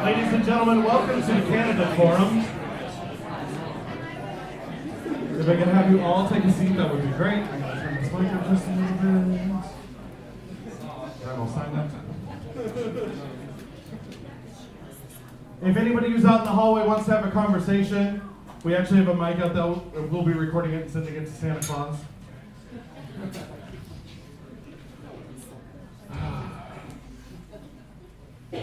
Ladies and gentlemen, welcome to the Candidate Forum. If I can have you all take a seat, that would be great. I'm going to turn this mic up just a little bit. And I'll sign that. If anybody who's out in the hallway wants to have a conversation, we actually have a mic out there. We'll be recording it and sending it to Santa Claus.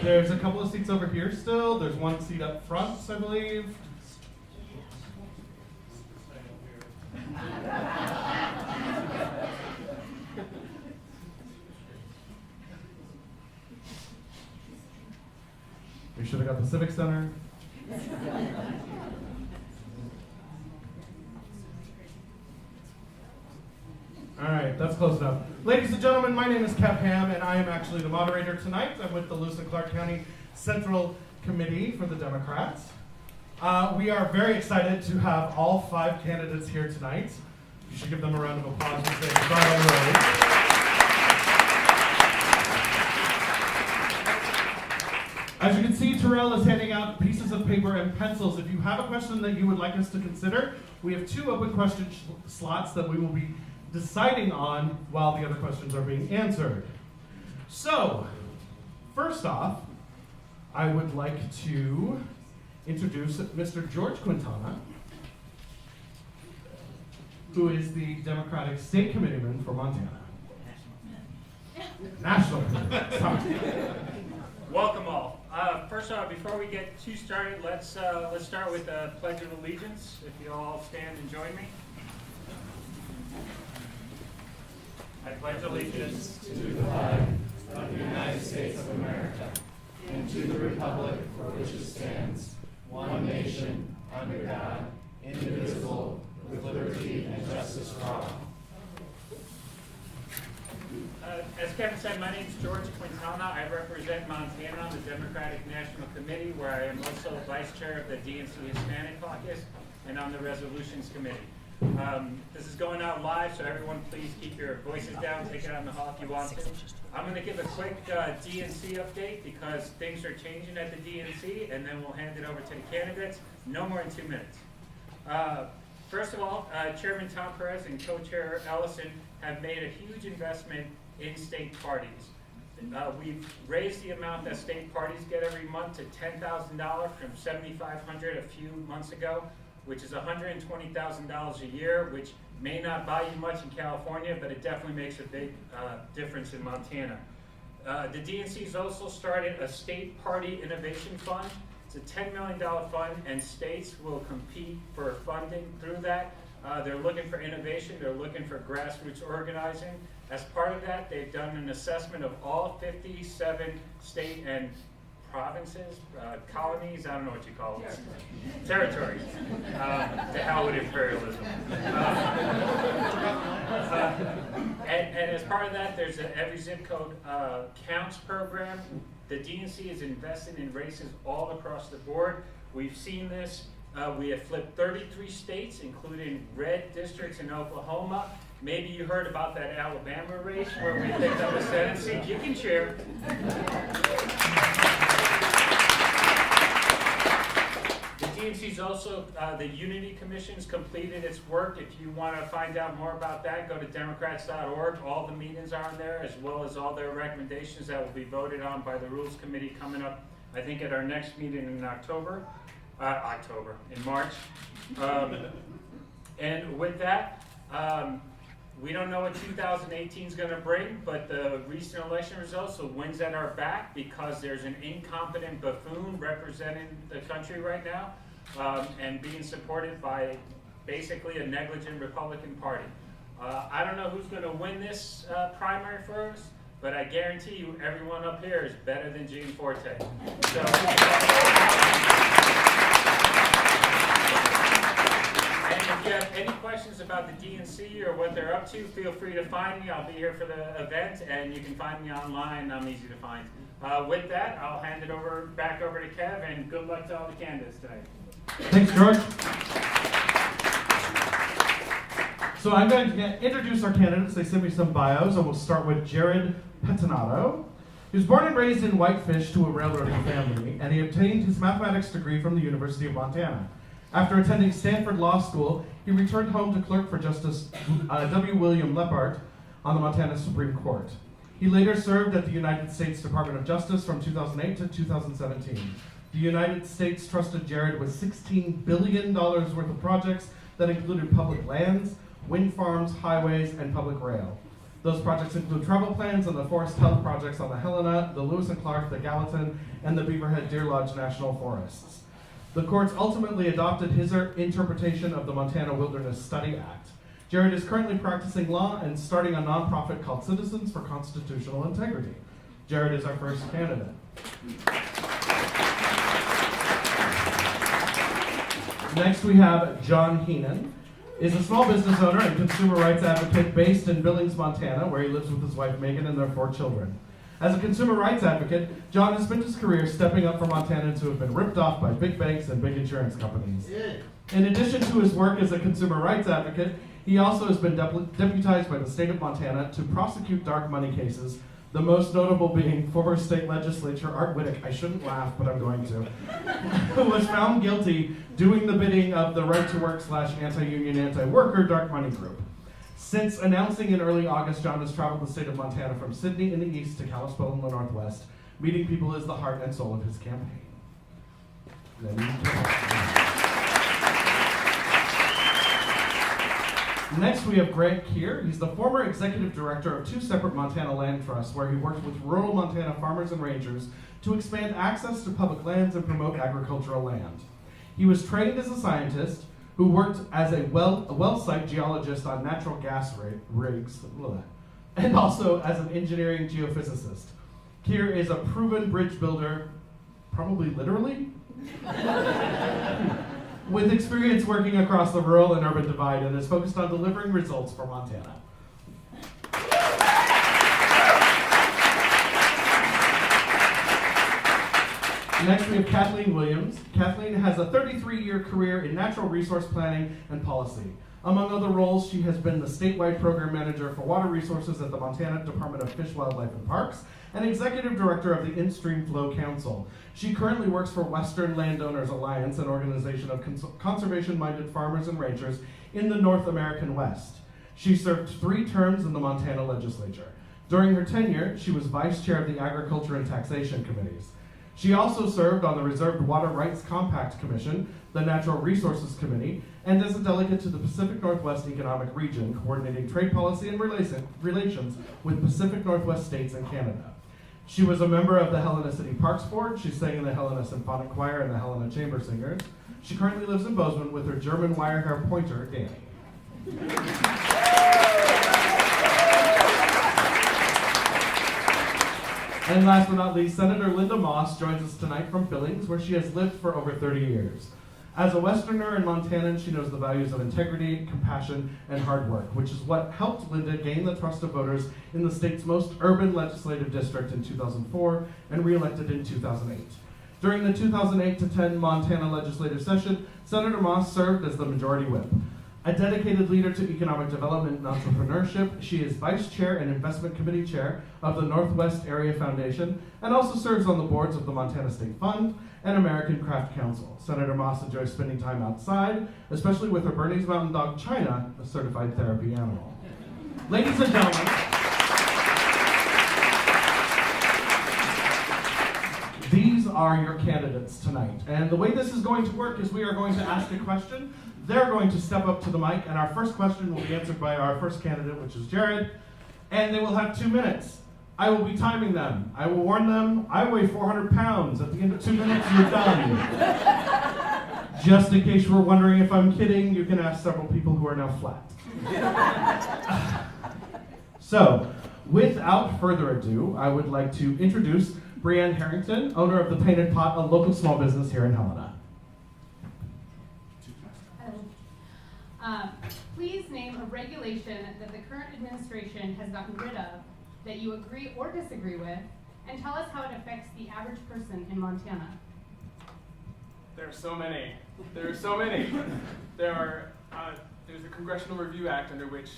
There's a couple of seats over here still. There's one seat up front, I believe. We should have got the Civic Center. All right, that's close enough. Ladies and gentlemen, my name is Kev Ham, and I am actually the moderator tonight. I'm with the Lewis and Clark County Central Committee for the Democrats. We are very excited to have all 5 candidates here tonight. You should give them a round of applause and say goodbye already. As you can see, Terrell is handing out pieces of paper and pencils. If you have a question that you would like us to consider, we have 2 open question slots that we will be deciding on while the other questions are being answered. So, first off, I would like to introduce Mr. George Quintana, who is the Democratic State Committeeman for Montana. National Committeeman, sorry. Welcome all. First off, before we get too started, let's start with the Pledge of Allegiance. If you all stand and join me. I pledge allegiance to the flag of the United States of America and to the republic for which it stands, one nation, under God, indivisible, with liberty and justice for all. As Kevin said, my name is George Quintana. I represent Montana on the Democratic National Committee, where I am also Vice Chair of the DNC Hispanic Caucus and on the Resolutions Committee. This is going out live, so everyone please keep your voices down, take it out in the hall if you want to. I'm going to give a quick DNC update because things are changing at the DNC, and then we'll hand it over to the candidates. No more than 2 minutes. First of all, Chairman Tom Perez and Co-Chair Ellison have made a huge investment in state parties. We've raised the amount that state parties get every month to $10,000 from $7,500 a few months ago, which is $120,000 a year, which may not buy you much in California, but it definitely makes a big difference in Montana. The DNC has also started a state party innovation fund. It's a $10 million fund, and states will compete for funding through that. They're looking for innovation. They're looking for grassroots organizing. As part of that, they've done an assessment of all 57 state and provinces, colonies, I don't know what you call it, territories. The hell with imperialism. And as part of that, there's an Every Zip Code Counts program. The DNC is invested in races all across the board. We've seen this. We have flipped 33 states, including red districts in Oklahoma. Maybe you heard about that Alabama race where we picked up a Senate seat. You can cheer. The DNC's also, the Unity Commission's completed its work. If you want to find out more about that, go to Democrats.org. All the meetings are on there, as well as all their recommendations that will be voted on by the Rules Committee coming up, I think, at our next meeting in in March. And with that, we don't know what 2018 is going to bring, but the recent election results, the winds at our back, because there's an incompetent buffoon representing the country right now, and being supported by basically a negligent Republican Party. I don't know who's going to win this primary for us, but I guarantee you everyone up here is better than Gene Forte. So, and if you have any questions about the DNC or what they're up to, feel free to find me. I'll be here for the event, and you can find me online. I'm easy to find. With that, I'll hand it back over to Kev, and good luck to all the candidates tonight. Thanks, George. So I'm going to introduce our candidates. They sent me some bios, and we'll start with Jared Pettinato. He was born and raised in Whitefish to a railroading family, and he obtained his mathematics degree from the University of Montana. After attending Stanford Law School, he returned home to clerk for Justice W. William Lepart on the Montana Supreme Court. He later served at the United States Department of Justice from 2008 to 2017. The United States trusted Jared with $16 billion worth of projects that included public lands, wind farms, highways, and public rail. Those projects include travel plans and the forest health projects on the Helena, the Lewis and Clark, the Gallatin, and the Beaverhead Deer Lodge National Forests. The courts ultimately adopted his interpretation of the Montana Wilderness Study Act. Jared is currently practicing law and starting a nonprofit called Citizens for Constitutional Integrity. Jared is our first candidate. Next we have John Heenan. Is a small business owner and consumer rights advocate based in Billings, Montana, where he lives with his wife Megan and their 4 children. As a consumer rights advocate, John has spent his career stepping up for Montanans who have been ripped off by big banks and big insurance companies. In addition to his work as a consumer rights advocate, he also has been deputized by the state of Montana to prosecute dark money cases, the most notable being former state legislator Art Whittick, I shouldn't laugh, but I'm going to, who was found guilty doing the bidding of the right-to-work / anti-union, anti-worker dark money group. Since announcing in early August, John has traveled the state of Montana from Sydney in the east to Kalispell in the northwest. Meeting people is the heart and soul of his campaign. Next, we have Greg Keir. He's the former executive director of 2 separate Montana land trusts where he worked with rural Montana farmers and rangers to expand access to public lands and promote agricultural land. He was trained as a scientist who worked as a well site geologist on natural gas rigs, and also as an engineering geophysicist. Keir is a proven bridge builder, probably literally, with experience working across the rural and urban divide, and is focused on delivering results for Montana. Next, we have Kathleen Williams. Kathleen has a 33-year career in natural resource planning and policy. Among other roles, she has been the statewide program manager for water resources at the Montana Department of Fish, Wildlife, and Parks, and executive director of the In-Stream Flow Council. She currently works for Western Landowners Alliance, an organization of conservation-minded farmers and ranchers in the North American West. She served 3 terms in the Montana legislature. During her tenure, she was vice chair of the Agriculture and Taxation Committees. She also served on the Reserved Water Rights Compact Commission, the Natural Resources Committee, and as a delegate to the Pacific Northwest Economic Region, coordinating trade policy and relations with Pacific Northwest states and Canada. She was a member of the Helena City Parks Board. She sang in the Helena Symphonic Choir and the Helena Chamber Singers. She currently lives in Bozeman with her German wire-hair pointer, Danny. And last but not least, Senator Linda Moss joins us tonight from Billings, where she has lived for over 30 years. As a Westerner and Montanan, she knows the values of integrity, compassion, and hard work, which is what helped Linda gain the trust of voters in the state's most urban legislative district in 2004 and re-elected in 2008. During the 2008 to 10 Montana legislative session, Senator Moss served as the majority whip. A dedicated leader to economic development and entrepreneurship, she is vice chair and investment committee chair of the Northwest Area Foundation and also serves on the boards of the Montana State Fund and American Craft Council. Senator Moss enjoys spending time outside, especially with her Bernese Mountain Dog China, a certified therapy animal. Ladies and gentlemen, these are your candidates tonight. And the way this is going to work is we are going to ask a question. They're going to step up to the mic, and our first question will be answered by our first candidate, which is Jared, and they will have 2 minutes. I will be timing them. I will warn them, I weigh 400 pounds. At the end of 2 minutes, you're done. Just in case you were wondering if I'm kidding, you can ask several people who are now flat. So, without further ado, I would like to introduce Brianne Harrington, owner of The Painted Pot, a local small business here in Helena. Please name a regulation that the current administration has gotten rid of that you agree or disagree with, and tell us how it affects the average person in Montana. There are so many. There are so many. There's the Congressional Review Act under which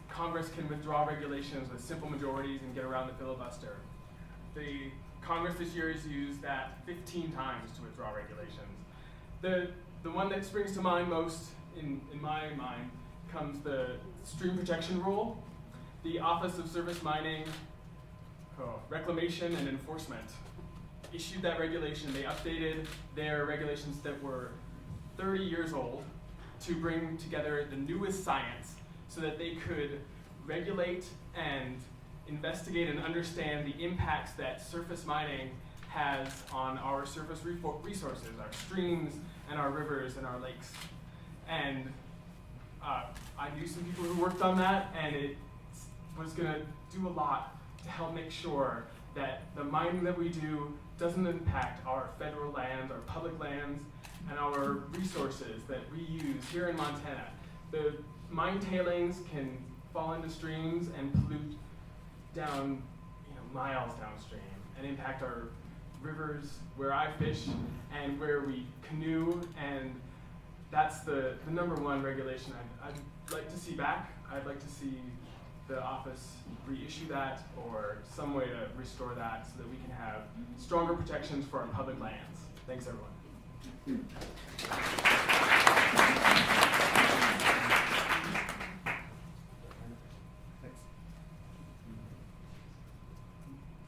Congress can withdraw regulations with simple majorities and get around the filibuster. the Congress this year has used that 15 times to withdraw regulations. The one that springs to mind most in my mind comes the Stream Protection Rule. The Office of Surface Mining, Reclamation and Enforcement issued that regulation. They updated their regulations that were 30 years old to bring together the newest science so that they could regulate and investigate and understand the impacts that surface mining has on our surface resources, our streams and our rivers and our lakes. And I knew some people who worked on that, and it was going to do a lot to help make sure that the mining that we do doesn't impact our federal land, our public lands, and our resources that we use here in Montana. The mine tailings can fall into streams and pollute down, miles downstream and impact our rivers where I fish and where we canoe, and that's the number one regulation I'd like to see back. I'd like to see the office reissue that or some way to restore that so that we can have stronger protections for our public lands. Thanks, everyone.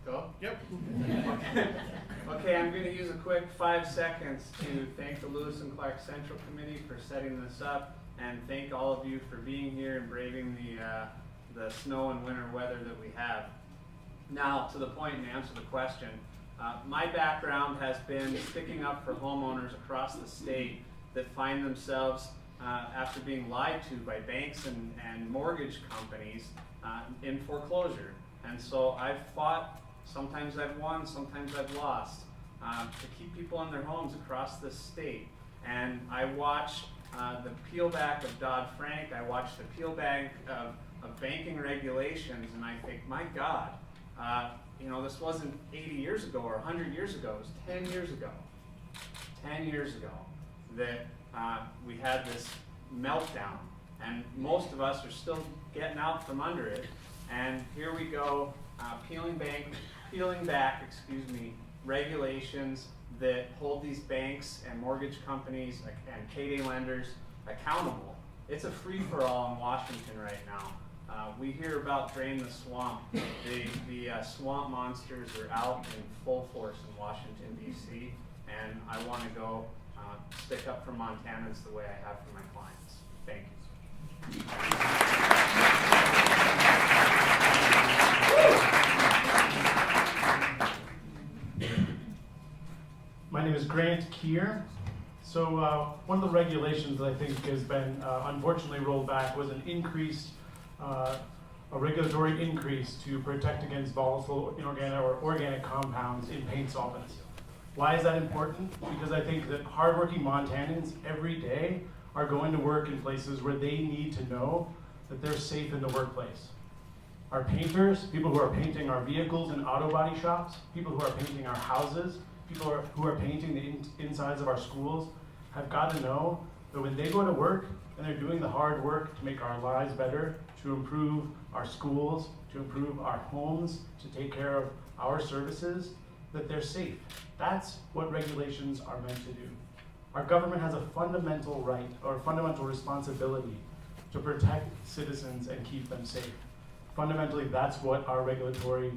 Go? Yep. Okay, I'm going to use a quick 5 seconds to thank the Lewis and Clark Central Committee for setting this up, and thank all of you for being here and braving the snow and winter weather that we have. Now, to the point and answer the question, my background has been sticking up for homeowners across the state that find themselves, after being lied to by banks and mortgage companies, in foreclosure. And so I've fought, sometimes I've won, sometimes I've lost, to keep people in their homes across the state. And I watch the peel back of Dodd-Frank, I watch the peel back of banking regulations, and I think, my God, this wasn't 80 years ago or 100 years ago, it was 10 years ago. 10 years ago that we had this meltdown, and most of us are still getting out from under it. And here we go, peeling back, regulations that hold these banks and mortgage companies and payday lenders accountable. It's a free-for-all in Washington right now. We hear about Drain the Swamp. The swamp monsters are out in full force in Washington, D.C., and I want to go stick up for Montanans the way I have for my clients. Thank you. My name is Grant Keir. So one of the regulations that I think has been unfortunately rolled back was an increased, a regulatory increase to protect against volatile inorganic or organic compounds in paint solvents. Why is that important? Because I think that hardworking Montanans every day are going to work in places where they need to know that they're safe in the workplace. Our painters, people who are painting our vehicles in auto body shops, people who are painting our houses, people who are painting the insides of our schools have got to know that when they go to work and they're doing the hard work to make our lives better, to improve our schools, to improve our homes, to take care of our services, that they're safe. That's what regulations are meant to do. Our government has a fundamental right or fundamental responsibility to protect citizens and keep them safe. Fundamentally, that's what our regulatory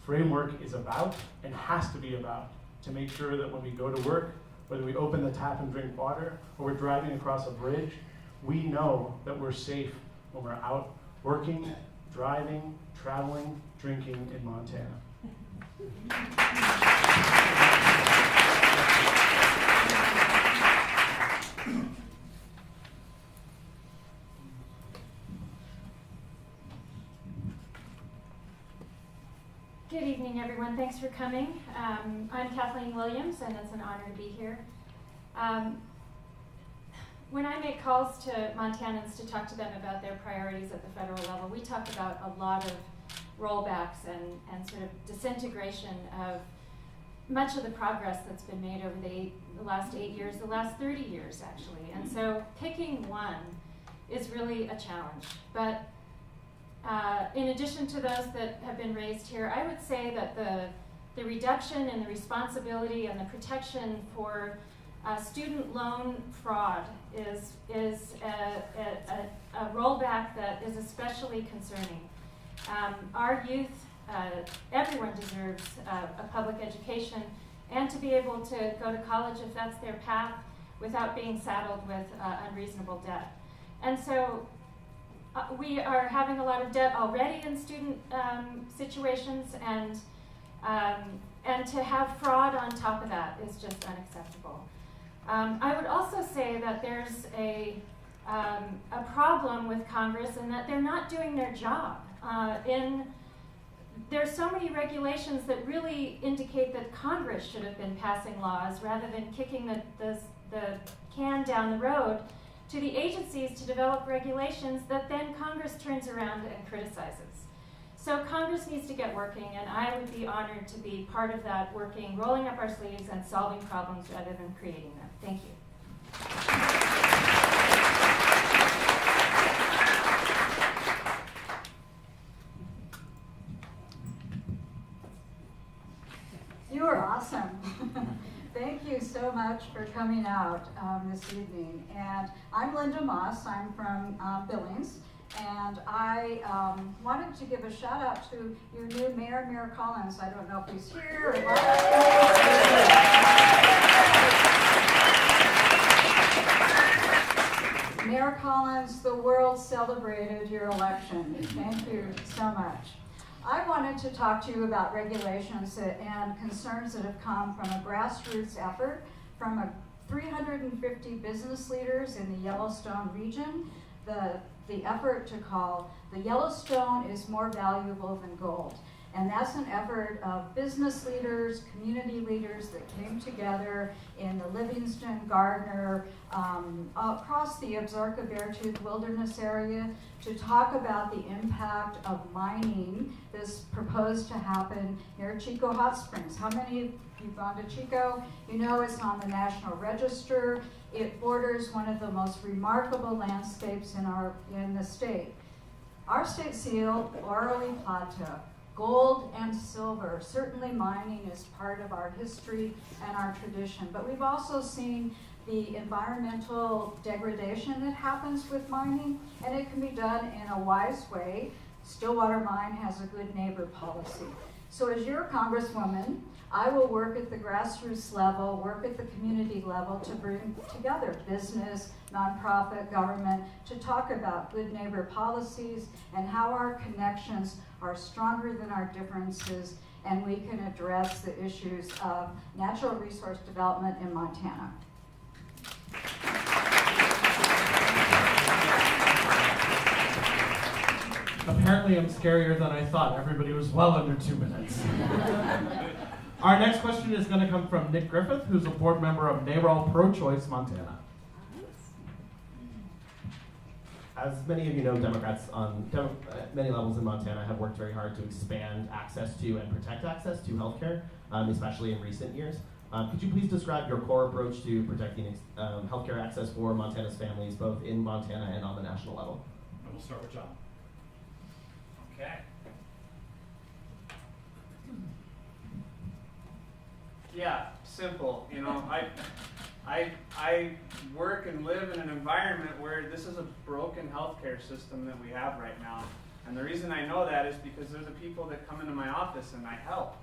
framework is about and has to be about, to make sure that when we go to work, whether we open the tap and drink water or we're driving across a bridge, we know that we're safe when we're out working, driving, traveling, drinking in Montana. Good evening, everyone. Thanks for coming. I'm Kathleen Williams, and it's an honor to be here. When I make calls to Montanans to talk to them about their priorities at the federal level, we talk about a lot of rollbacks and sort of disintegration of much of the progress that's been made over the last 8 years, the last 30 years, actually. And so picking one is really a challenge. But in addition to those that have been raised here, I would say that the reduction in the responsibility and the protection for student loan fraud is a rollback that is especially concerning. Our youth, everyone deserves a public education and to be able to go to college if that's their path without being saddled with unreasonable debt. And so we are having a lot of debt already in student situations, and to have fraud on top of that is just unacceptable. I would also say that there's a problem with Congress in that they're not doing their job. There's so many regulations that really indicate that Congress should have been passing laws rather than kicking the can down the road to the agencies to develop regulations that then Congress turns around and criticizes. So Congress needs to get working, and I would be honored to be part of that working, rolling up our sleeves and solving problems rather than creating them. Thank you. You are awesome. Thank you so much for coming out this evening. And I'm Linda Moss. I'm from Billings. And I wanted to give a shout out to your new mayor, Mayor Collins. I don't know if he's here or what. Mayor Collins, the world celebrated your election. Thank you so much. I wanted to talk to you about regulations and concerns that have come from a grassroots effort from 350 business leaders in the Yellowstone region. The effort to call the Yellowstone is more valuable than gold. And that's an effort of business leaders, community leaders that came together in the Livingston, Gardner, across the Absaroka Beartooth Wilderness area to talk about the impact of mining that's proposed to happen near Chico Hot Springs. How many of you've gone to Chico? You know it's on the National Register. It borders one of the most remarkable landscapes in the state. Our state seal, Orally Plateau. Gold and silver. Certainly mining is part of our history and our tradition, but we've also seen the environmental degradation that happens with mining, and it can be done in a wise way. Stillwater Mine has a good neighbor policy. So as your Congresswoman, I will work at the grassroots level, work at the community level to bring together business, nonprofit, government, to talk about good neighbor policies and how our connections are stronger than our differences, and we can address the issues of natural resource development in Montana. Apparently I'm scarier than I thought. Everybody was well under 2 minutes. Our next question is going to come from Nick Griffith, who's a board member of NARAL Pro-Choice Montana. As many of you know, Democrats on many levels in Montana have worked very hard to expand access to and protect access to healthcare, especially in recent years. Could you please describe your core approach to protecting healthcare access for Montana's families, both in Montana and on the national level? And we'll start with John. Okay. Yeah, simple. You know, I work and live in an environment where this is a broken healthcare system that we have right now. And the reason I know that is because they're the people that come into my office and I help.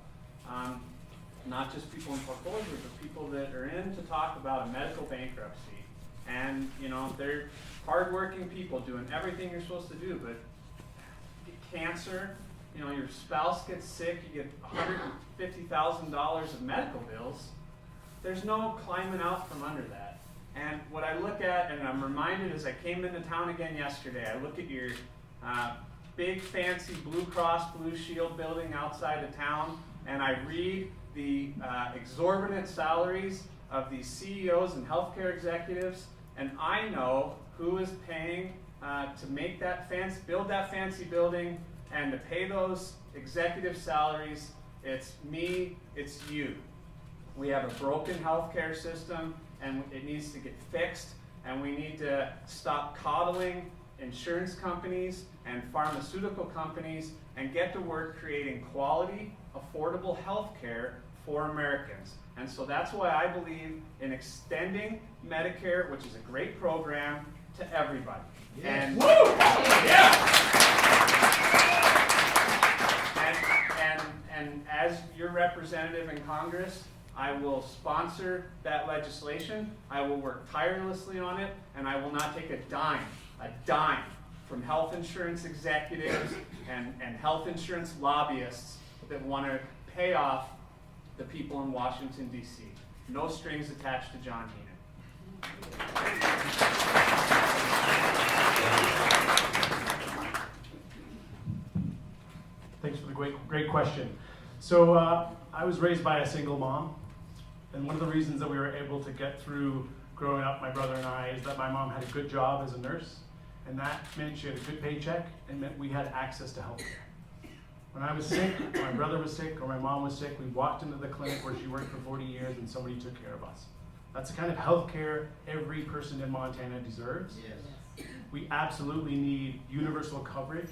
Not just people in foreclosure, but people that are in to talk about a medical bankruptcy. And, you know, they're hardworking people doing everything you're supposed to do, but cancer, you know, your spouse gets sick, you get $150,000 of medical bills. There's no climbing out from under that. And what I look at, and I'm reminded as I came into town again yesterday, I look at your big fancy Blue Cross Blue Shield building outside of town, and I read the exorbitant salaries of these CEOs and healthcare executives, and I know who is paying to make that build that fancy building and to pay those executive salaries. It's me, it's you. We have a broken healthcare system and it needs to get fixed, and we need to stop coddling insurance companies and pharmaceutical companies and get to work creating quality, affordable health care for Americans. And so that's why I believe in extending Medicare, which is a great program, to everybody. And, and as your representative in Congress, I will sponsor that legislation. I will work tirelessly on it, and I will not take a dime from health insurance executives and health insurance lobbyists that want to pay off the people in Washington, D.C. No strings attached to John Heenan. Thanks for the great question. So I was raised by a single mom, and one of the reasons that we were able to get through growing up, my brother and I, is that my mom had a good job as a nurse, and that meant she had a good paycheck, and meant we had access to health care. When I was sick, or my brother was sick, or my mom was sick, we walked into the clinic where she worked for 40 years, and somebody took care of us. That's the kind of health care every person in Montana deserves. Yes. We absolutely need universal coverage.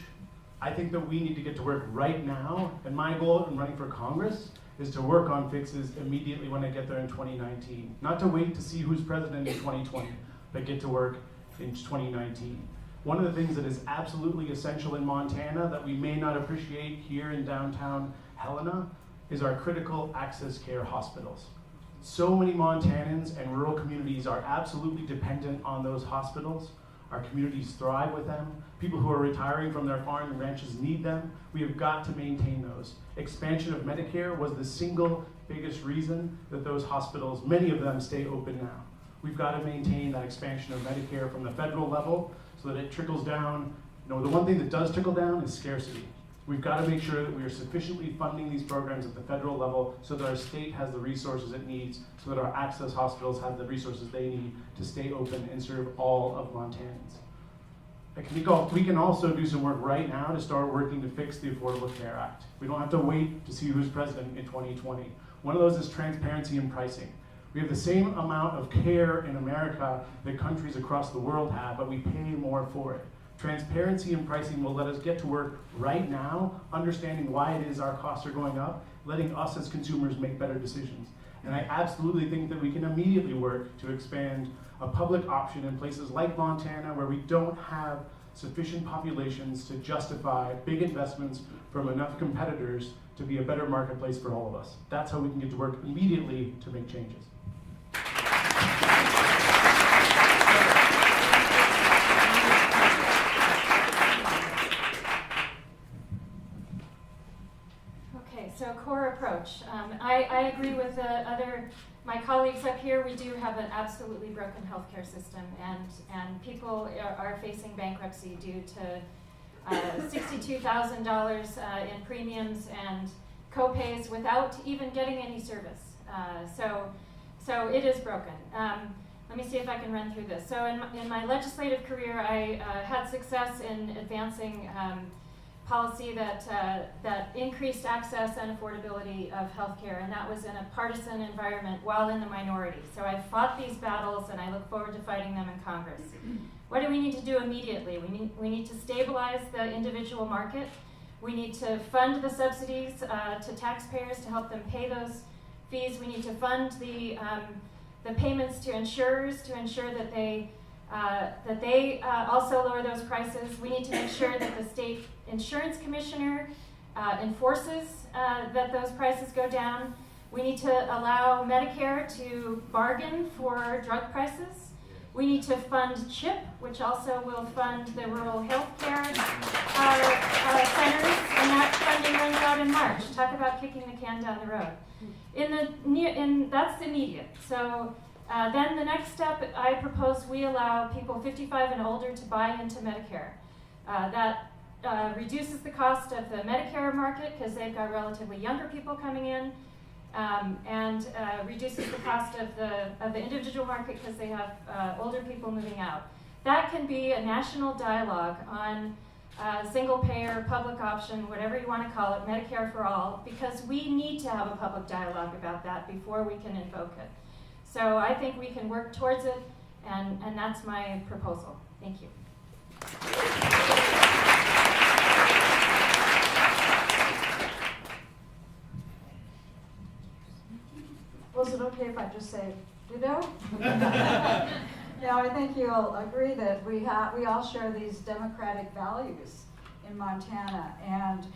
I think that we need to get to work right now, and my goal in running for Congress is to work on fixes immediately when I get there in 2019. Not to wait to see who's president in 2020, but get to work in 2019. One of the things that is absolutely essential in Montana that we may not appreciate here in downtown Helena is our critical access care hospitals. So many Montanans and rural communities are absolutely dependent on those hospitals. Our communities thrive with them. People who are retiring from their farm and ranches need them. We have got to maintain those. Expansion of Medicare was the single biggest reason that those hospitals, many of them, stay open now. We've got to maintain that expansion of Medicare from the federal level so that it trickles down. You know, the one thing that does trickle down is scarcity. We've got to make sure that we are sufficiently funding these programs at the federal level so that our state has the resources it needs, so that our access hospitals have the resources they need to stay open and serve all of Montanans. We can also do some work right now to start working to fix the Affordable Care Act. We don't have to wait to see who's president in 2020. One of those is transparency in pricing. We have the same amount of care in America that countries across the world have, but we pay more for it. Transparency in pricing will let us get to work right now, understanding why it is our costs are going up, letting us as consumers make better decisions. And I absolutely think that we can immediately work to expand a public option in places like Montana where we don't have sufficient populations to justify big investments from enough competitors to be a better marketplace for all of us. That's how we can get to work immediately to make changes. So core approach. I agree with my colleagues up here. We do have an absolutely broken healthcare system, and people are facing bankruptcy due to $62,000 in premiums and co-pays without even getting any service. So it is broken. Let me see if I can run through this. So in my legislative career, I had success in advancing policy that increased access and affordability of healthcare, and that was in a partisan environment while in the minority. So I fought these battles, and I look forward to fighting them in Congress. What do we need to do immediately? We need to stabilize the individual market. We need to fund the subsidies to taxpayers to help them pay those fees. We need to fund the payments to insurers to ensure that they also lower those prices. We need to make sure that the state insurance commissioner enforces that those prices go down. We need to allow Medicare to bargain for drug prices. We need to fund CHIP, which also will fund the rural health care centers, and that funding runs out in March. Talk about kicking the can down the road. That's immediate. So then the next step, I propose we allow people 55 and older to buy into Medicare. That reduces the cost of the Medicare market because they've got relatively younger people coming in, and reduces the cost of the individual market because they have older people moving out. That can be a national dialogue on single payer, public option, whatever you want to call it, Medicare for all, because we need to have a public dialogue about that before we can invoke it. So I think we can work towards it, and that's my proposal. Thank you. Was it okay if I just say ditto? Now, I think you'll agree that we all share these democratic values in Montana. And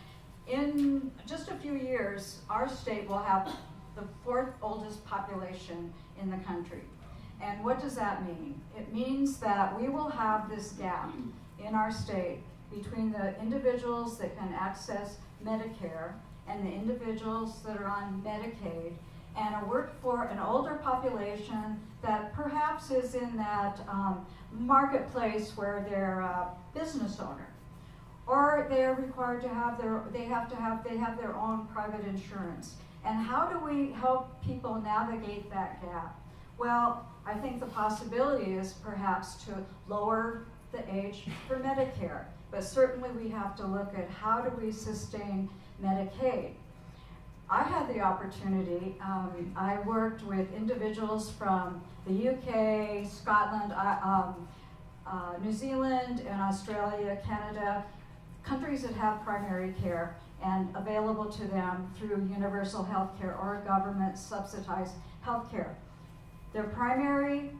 in just a few years, our state will have the 4th oldest population in the country. And what does that mean? It means that we will have this gap in our state between the individuals that can access Medicare and the individuals that are on Medicaid, and an older population that perhaps is in that marketplace where they're a business owner, or they're required to have they have their own private insurance. And how do we help people navigate that gap? Well, I think the possibility is perhaps to lower the age for Medicare, but certainly we have to look at how do we sustain Medicaid. I had the opportunity, I worked with individuals from the UK, Scotland, New Zealand, and Australia, Canada, countries that have primary care and available to them through universal health care or government subsidized health care. Their primary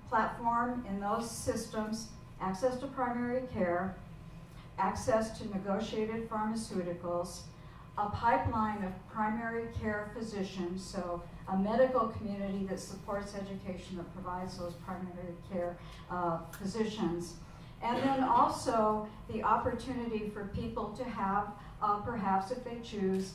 platform in those systems, access to primary care, access to negotiated pharmaceuticals, a pipeline of primary care physicians, so a medical community that supports education, that provides those primary care physicians. And then also the opportunity for people to have, perhaps if they choose,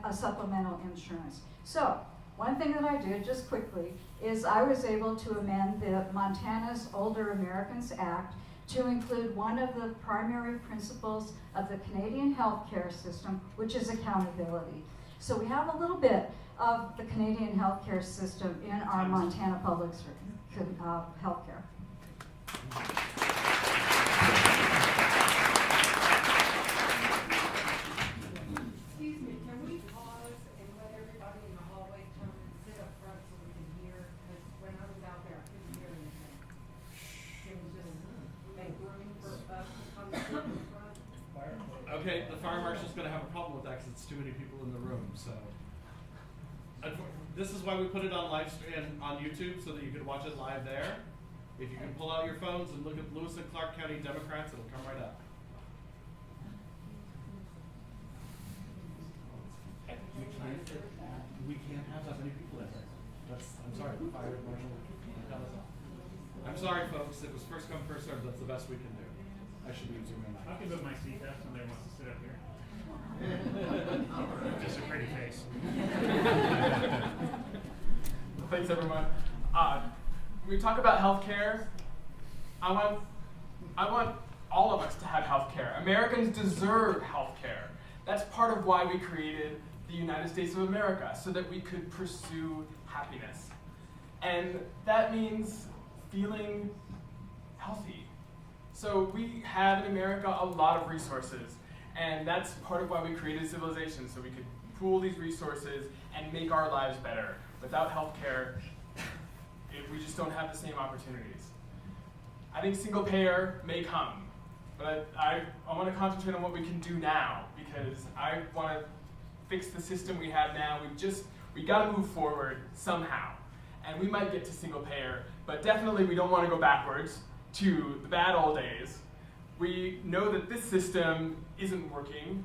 a supplemental insurance. So, one thing that I did, just quickly, is I was able to amend the Montana's Older Americans Act to include one of the primary principles of the Canadian healthcare system, which is accountability. So we have a little bit of the Canadian healthcare system in our Montana public healthcare. Excuse me, can we pause and let everybody in the hallway come and sit up front so we can hear? Because when I was out there, I couldn't hear anything. Can we just make room for us to come sit in front? Okay, the fire marshal's gonna have a problem with that because it's too many people in the room, so. This is why we put it on live stream on YouTube, so that you can watch it live there. If you can pull out your phones and look at Lewis and Clark County Democrats, it'll come right up. We can't have that many people in here. I'm sorry, the fire marshal. I'm sorry, folks, it was first come, first served, that's the best we can do. I should be zooming in. I can move my seat up, somebody wants to sit up here. Just a pretty face. Thanks, everyone. When we talk about healthcare, I want all of us to have healthcare. Americans deserve healthcare. That's part of why we created the United States of America, so that we could pursue happiness. And that means feeling healthy. So we have in America a lot of resources, and that's part of why we created civilization, so we could pool these resources and make our lives better. Without healthcare, we just don't have the same opportunities. I think single payer may come, but I want to concentrate on what we can do now, because I want to fix the system we have now. We got to move forward somehow, and we might get to single payer, but definitely we don't want to go backwards to the bad old days. We know that this system isn't working,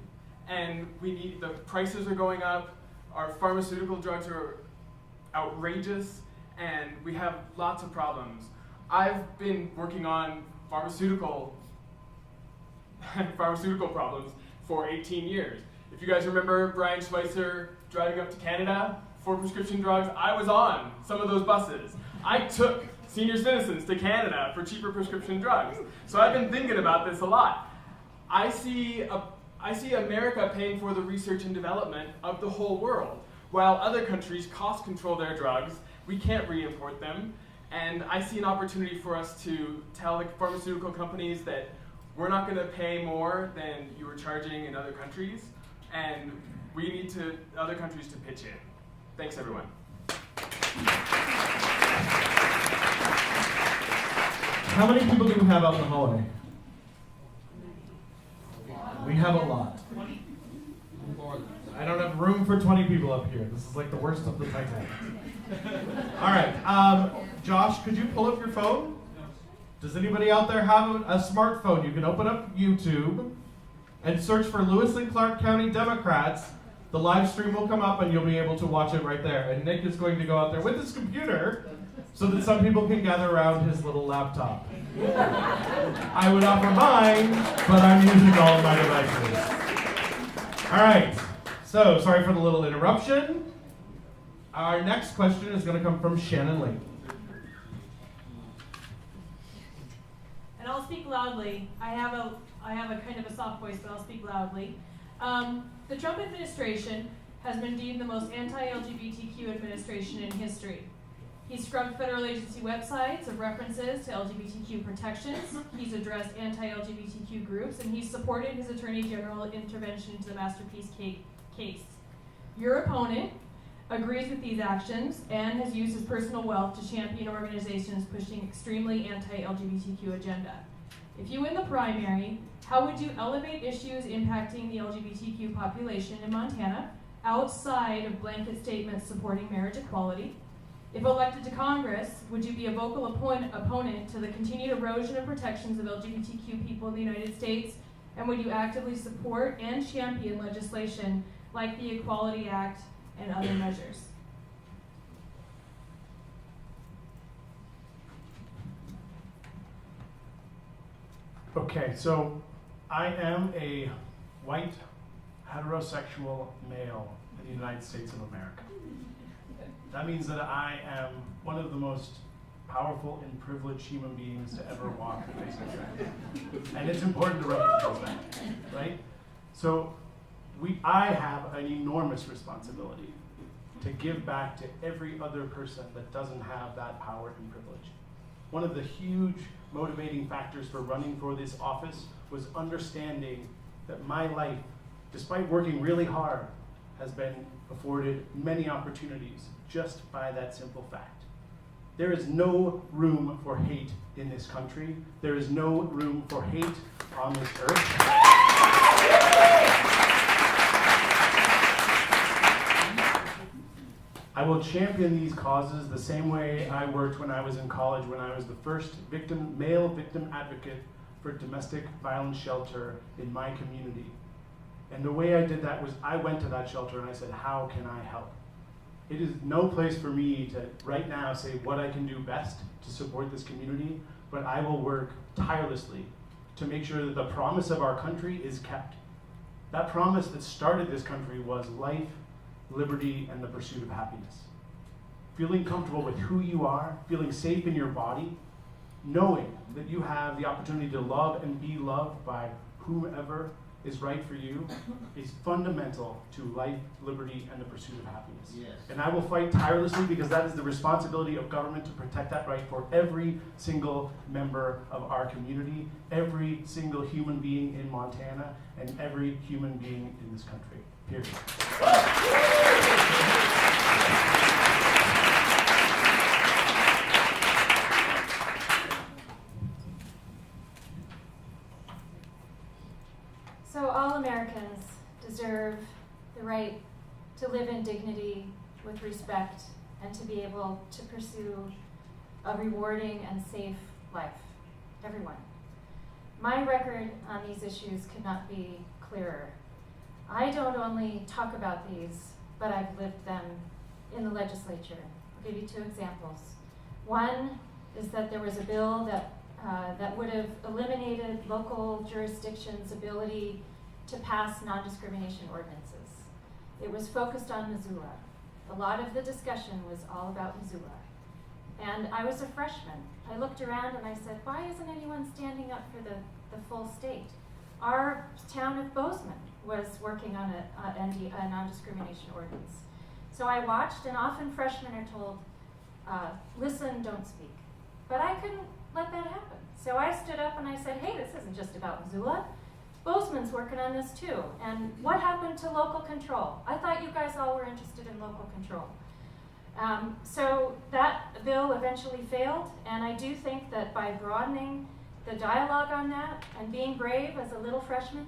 and the prices are going up, our pharmaceutical drugs are outrageous, and we have lots of problems. I've been working on pharmaceutical problems for 18 years. If you guys remember Brian Schweitzer driving up to Canada for prescription drugs, I was on some of those buses. I took senior citizens to Canada for cheaper prescription drugs. So I've been thinking about this a lot. I see America paying for the research and development of the whole world, while other countries cost control their drugs. We can't re-import them. And I see an opportunity for us to tell the pharmaceutical companies that we're not going to pay more than you were charging in other countries, and we need other countries to pitch in. Thanks, everyone. How many people do we have out in the hallway? We have a lot. I I don't have room for 20 people up here. This is like the worst of the Titanic. All right, Josh, could you pull up your phone? Does anybody out there have a smartphone? You can open up YouTube and search for Lewis and Clark County Democrats. The live stream will come up and you'll be able to watch it right there. And Nick is going to go out there with his computer so that some people can gather around his little laptop. I would offer mine, but I'm using all of my devices. All right, so sorry for the little interruption. Our next question is going to come from Shannon Lee. And I'll speak loudly. I have a kind of a soft voice, but I'll speak loudly. The Trump administration has been deemed the most anti-LGBTQ administration in history. He's scrubbed federal agency websites of references to LGBTQ protections. He's addressed anti-LGBTQ groups, and he's supported his Attorney General intervention into the Masterpiece case. Your opponent agrees with these actions and has used his personal wealth to champion organizations pushing extremely anti-LGBTQ agenda. If you win the primary, how would you elevate issues impacting the LGBTQ population in Montana outside of blanket statements supporting marriage equality? If elected to Congress, would you be a vocal opponent to the continued erosion of protections of LGBTQ people in the United States? And would you actively support and champion legislation like the Equality Act and other measures? Okay, so I am a white, heterosexual male in the United States of America. That means that I am one of the most powerful and privileged human beings to ever walk the face of the earth. And it's important to recognize that, right? So I have an enormous responsibility to give back to every other person that doesn't have that power and privilege. One of the huge motivating factors for running for this office was understanding that my life, despite working really hard, has been afforded many opportunities just by that simple fact. There is no room for hate in this country. There is no room for hate on this earth. I will champion these causes the same way I worked when I was in college, when I was the first male victim advocate for domestic violence shelter in my community. And the way I did that was I went to that shelter and I said, how can I help? It is no place for me to right now say what I can do best to support this community, but I will work tirelessly to make sure that the promise of our country is kept. That promise that started this country was life, liberty, and the pursuit of happiness. Feeling comfortable with who you are, feeling safe in your body, knowing that you have the opportunity to love and be loved by whomever is right for you is fundamental to life, liberty, and the pursuit of happiness. Yes. And I will fight tirelessly because that is the responsibility of government to protect that right for every single member of our community, every single human being in Montana, and every human being in this country, period. So all Americans deserve the right to live in dignity with respect and to be able to pursue a rewarding and safe life. Everyone. My record on these issues could not be clearer. I don't only talk about these, but I've lived them in the legislature. I'll give you two examples. One is that there was a bill that would have eliminated local jurisdictions' ability to pass non-discrimination ordinances. It was focused on Missoula. A lot of the discussion was all about Missoula. And I was a freshman. I looked around and I said, why isn't anyone standing up for the full state? Our town of Bozeman was working on a non-discrimination ordinance. So I watched, and often freshmen are told, listen, don't speak. But I couldn't let that happen. So I stood up and I said, hey, this isn't just about Missoula. Bozeman's working on this too. And what happened to local control? I thought you guys all were interested in local control. So that bill eventually failed, and I do think that by broadening the dialogue on that and being brave as a little freshman,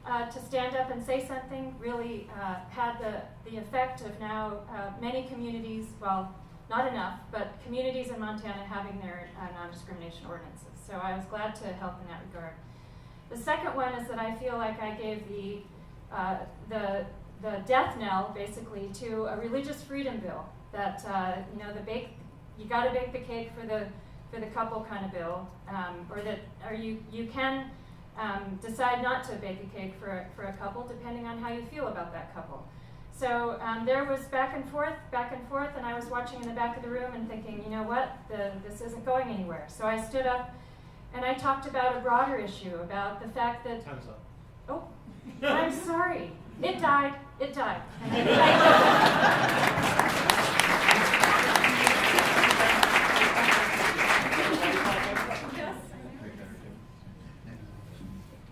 to stand up and say something really had the effect of now many communities, well, not enough, but communities in Montana having their non-discrimination ordinances. So I was glad to help in that regard. The second one is that I feel like I gave the death knell, basically, to a religious freedom bill. That you got to bake the cake for the couple kind of bill, or you can decide not to bake a cake for a couple, depending on how you feel about that couple. So there was back and forth, and I was watching in the back of the room and thinking, you know what, this isn't going anywhere. So I stood up and I talked about a broader issue, about the fact that... Time's up. Oh, I'm sorry. It died.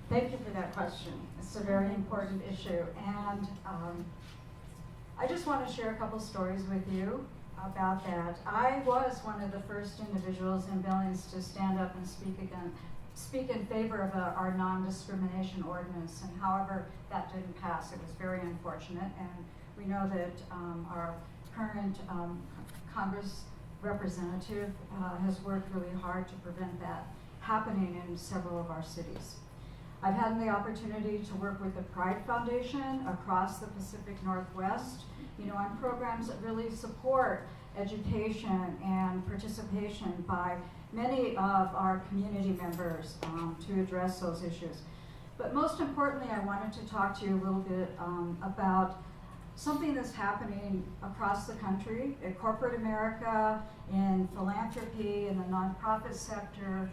Thank you for that question. It's a very important issue. And I just want to share a couple stories with you about that. I was one of the first individuals in Billings to stand up and speak in favor of our non-discrimination ordinance. And however, that didn't pass. It was very unfortunate. And we know that our current Congress representative has worked really hard to prevent that happening in several of our cities. I've had the opportunity to work with the Pride Foundation across the Pacific Northwest, on programs that really support education and participation by many of our community members to address those issues. But most importantly, I wanted to talk to you a little bit about something that's happening across the country, in corporate America, in philanthropy, in the nonprofit sector,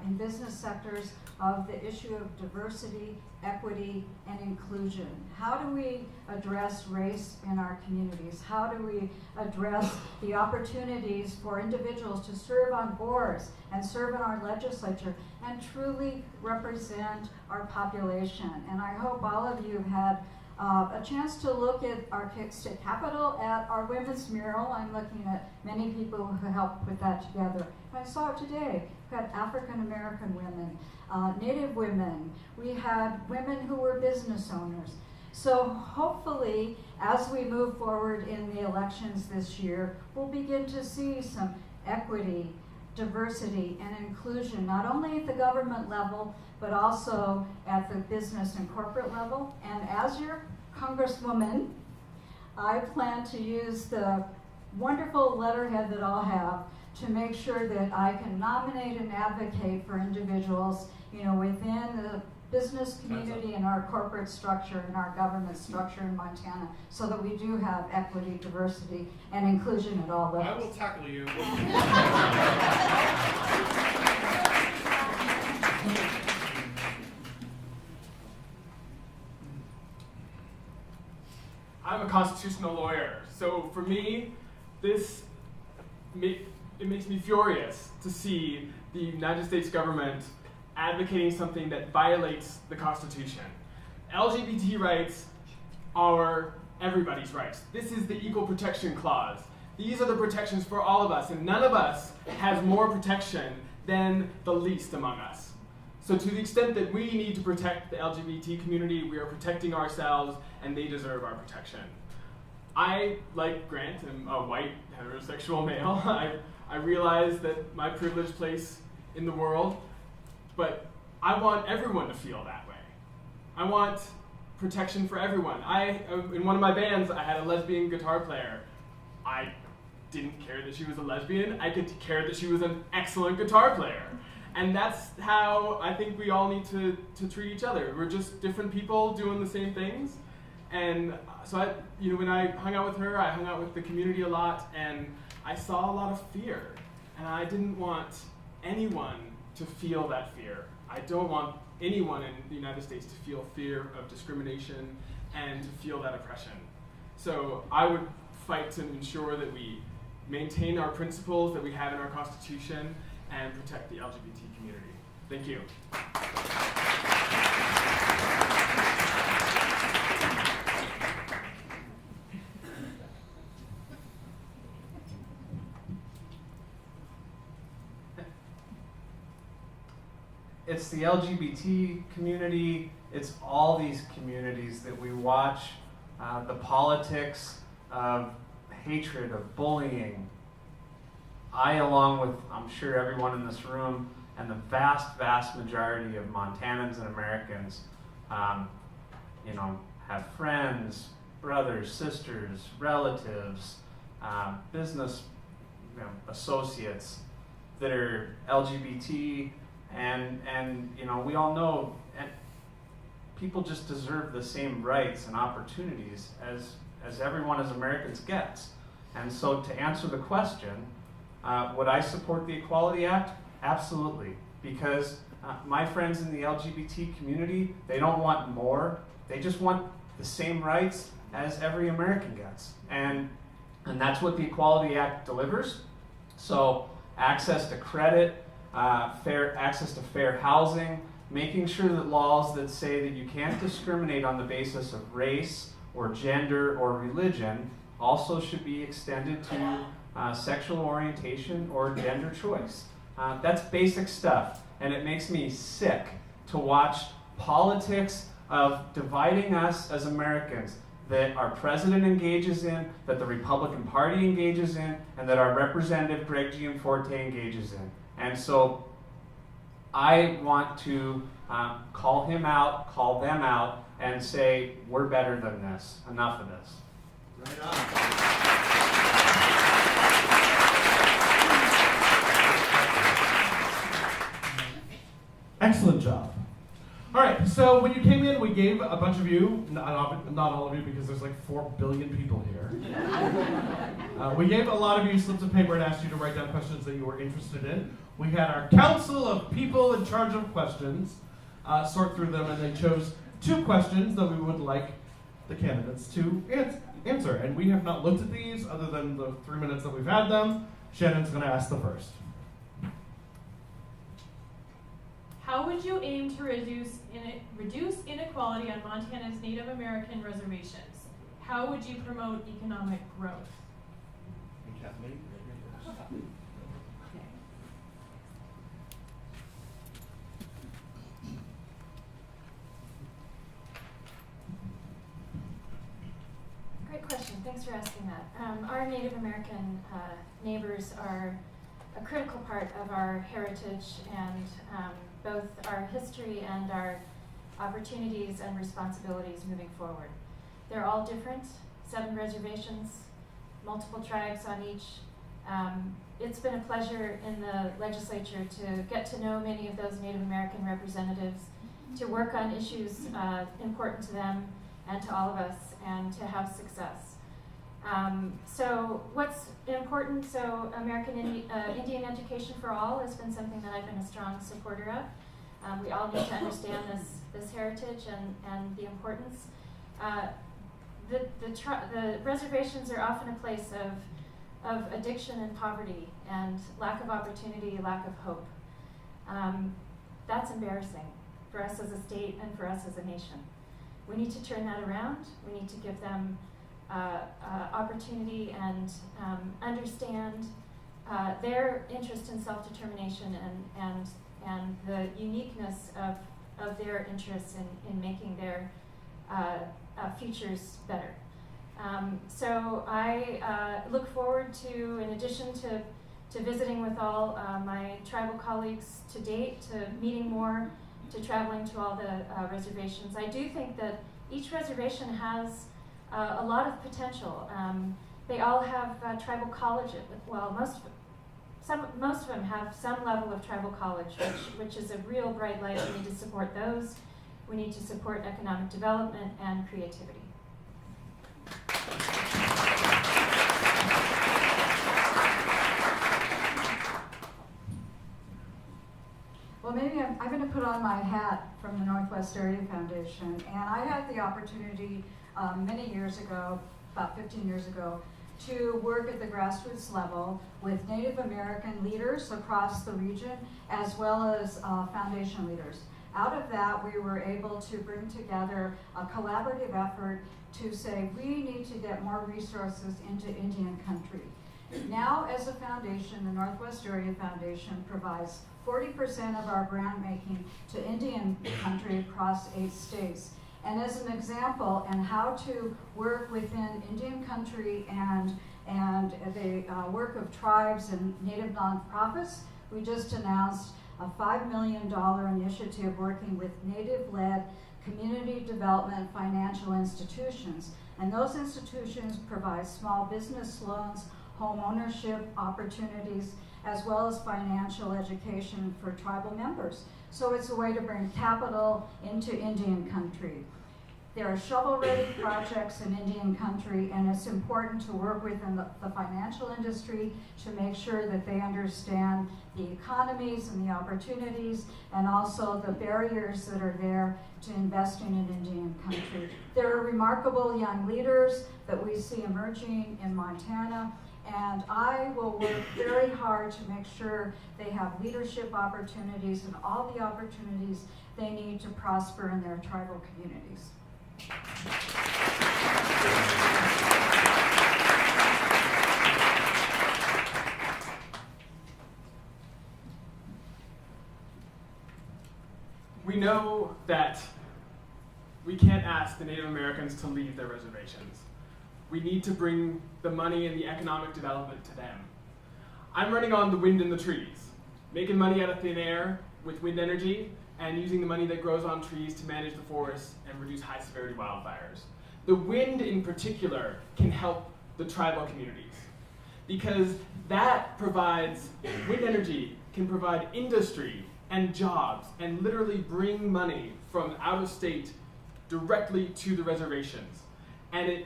in business sectors, of the issue of diversity, equity, and inclusion. How do we address race in our communities? How do we address the opportunities for individuals to serve on boards and serve in our legislature and truly represent our population? And I hope all of you have had a chance to look at our state capitol, at our women's mural. I'm looking at many people who helped put that together. I saw it today. We had African American women, Native women. We had women who were business owners. So hopefully, as we move forward in the elections this year, we'll begin to see some equity, diversity, and inclusion, not only at the government level, but also at the business and corporate level. And as your Congresswoman, I plan to use the wonderful letterhead that I'll have to make sure that I can nominate and advocate for individuals, within the business community and our corporate structure and our government structure in Montana, so that we do have equity, diversity, and inclusion at all levels. I will tackle you. I'm a constitutional lawyer, so for me, it makes me furious to see the United States government advocating something that violates the Constitution. LGBT rights are everybody's rights. This is the Equal Protection Clause. These are the protections for all of us, and none of us has more protection than the least among us. So to the extent that we need to protect the LGBT community, we are protecting ourselves, and they deserve our protection. I, like Grant, am a white heterosexual male. I realize that my privileged place in the world, but I want everyone to feel that way. I want protection for everyone. In one of my bands, I had a lesbian guitar player. I didn't care that she was a lesbian. I could care that she was an excellent guitar player. And that's how I think we all need to treat each other. We're just different people doing the same things. And so when I hung out with her, I hung out with the community a lot, and I saw a lot of fear. And I didn't want anyone to feel that fear. I don't want anyone in the United States to feel fear of discrimination and to feel that oppression. So I would fight to ensure that we maintain our principles that we have in our Constitution and protect the LGBT community. Thank you. it's the LGBT community, it's all these communities that we watch the politics of hatred, of bullying. I, along with, I'm sure, everyone in this room, and the vast, vast majority of Montanans and Americans, have friends, brothers, sisters, relatives, business associates that are LGBT, and we all know, and people just deserve the same rights and opportunities as everyone as Americans gets. And so, to answer the question, would I support the Equality Act? Absolutely, because my friends in the LGBT community, they don't want more, they just want the same rights as every American gets. And that's what the Equality Act delivers. So access to credit, fair access to fair housing, making sure that laws that say that you can't discriminate on the basis of race or gender or religion also should be extended to sexual orientation or gender choice. That's basic stuff, and it makes me sick to watch politics of dividing us as Americans that our president engages in, that the Republican Party engages in, and that our representative Greg Gianforte engages in. And so I want to call him out, call them out, and say, we're better than this. Enough of this. Right on. Excellent job. All right, so when you came in, we gave a bunch of you, not all of you because there's like 4 billion people here. We gave a lot of you slips of paper and asked you to write down questions that you were interested in. We had our council of people in charge of questions sort through them, and they chose 2 questions that we would like the candidates to answer. And we have not looked at these other than the 3 minutes that we've had them. Shannon's going to ask the first. How would you aim to reduce inequality on Montana's Native American reservations? How would you promote economic growth? Kathleen? Great question. Thanks for asking that. Our Native American neighbors are a critical part of our heritage and both our history and our opportunities and responsibilities moving forward. They're all different, 7 reservations, multiple tribes on each. It's been a pleasure in the legislature to get to know many of those Native American representatives, to work on issues important to them and to all of us, and to have success. So what's important, American Indian education for all has been something that I've been a strong supporter of. We all need to understand this heritage and the importance. The reservations are often a place of addiction and poverty and lack of opportunity, lack of hope. That's embarrassing for us as a state and for us as a nation. We need to turn that around. We need to give them opportunity and understand their interest in self-determination and the uniqueness of their interests in making their futures better. So I look forward to, in addition to visiting with all my tribal colleagues to date, to meeting more, to traveling to all the reservations. I do think that each reservation has a lot of potential. They all have tribal college. Well, most of them have some level of tribal college, which is a real bright light. We need to support those. We need to support economic development and creativity. Well, maybe I'm going to put on my hat from the Northwest Area Foundation, and I had the opportunity many years ago, about 15 years ago, to work at the grassroots level with Native American leaders across the region, as well as foundation leaders. Out of that, we were able to bring together a collaborative effort to say we need to get more resources into Indian country. Now, as a foundation, the Northwest Area Foundation provides 40% of our grant making to Indian country across 8 states. And as an example, and how to work within Indian country and the work of tribes and native nonprofits, we just announced a $5 million initiative working with native-led community development financial institutions. And those institutions provide small business loans, home ownership opportunities, as well as financial education for tribal members. So it's a way to bring capital into Indian country. There are shovel-ready projects in Indian country, and it's important to work within the financial industry to make sure that they understand the economies and the opportunities, and also the barriers that are there to investing in Indian country. There are remarkable young leaders that we see emerging in Montana, and I will work very hard to make sure they have leadership opportunities and all the opportunities they need to prosper in their tribal communities. We know that we can't ask the Native Americans to leave their reservations. We need to bring the money and the economic development to them. I'm running on the wind in the trees, making money out of thin air with wind energy, and using the money that grows on trees to manage the forests and reduce high-severity wildfires. The wind in particular can help the tribal communities because that provides, wind energy can provide industry and jobs and literally bring money from out of state directly to the reservations. And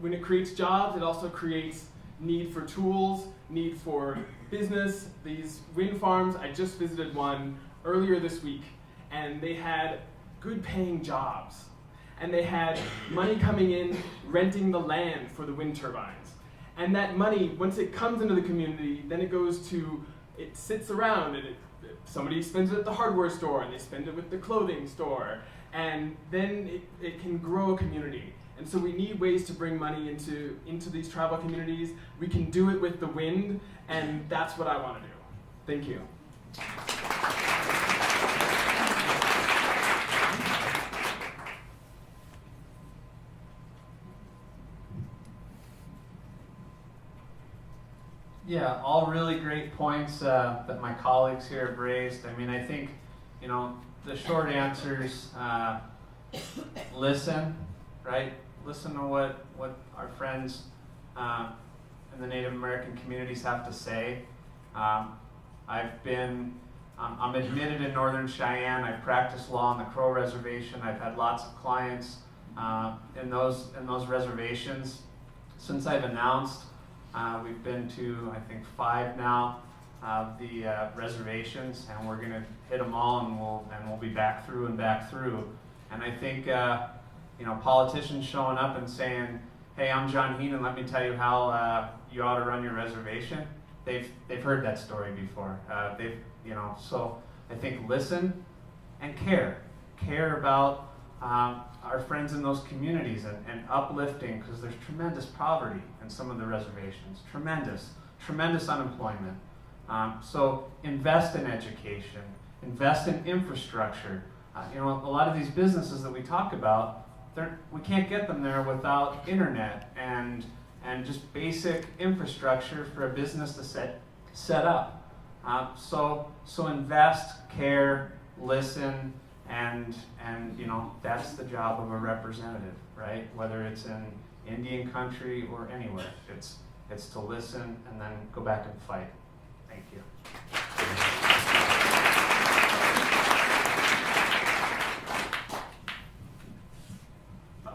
when it creates jobs, it also creates need for tools, need for business. These wind farms, I just visited one earlier this week, and they had good paying jobs. And they had money coming in, renting the land for the wind turbines. And that money, once it comes into the community, then it goes to, it sits around, and somebody spends it at the hardware store, and they spend it with the clothing store, and then it can grow a community. And so we need ways to bring money into these tribal communities. We can do it with the wind, and that's what I want to do. Thank you. Yeah, all really great points that my colleagues here have raised. I mean, I think, you know, the short answers, listen, right? Listen to what our friends in the Native American communities have to say. I'm admitted in Northern Cheyenne. I've practiced law on the Crow Reservation. I've had lots of clients in those reservations. Since I've announced, we've been to, I think, 5 now of the reservations, and we're going to hit them all, and we'll be back through and back through. And I think, you know, politicians showing up and saying, "Hey, I'm John Heenan. Let me tell you how you ought to run your reservation." They've heard that story before. You know, so I think listen and care about our friends in those communities and uplifting, because there's tremendous poverty in some of the reservations, tremendous unemployment. So invest in education, invest in infrastructure. You know, a lot of these businesses that we talk about, we can't get them there without internet and just basic infrastructure for a business to set up. So invest, care, listen, and you know, that's the job of a representative, right? Whether it's in Indian country or anywhere, it's to listen and then go back and fight. Thank you.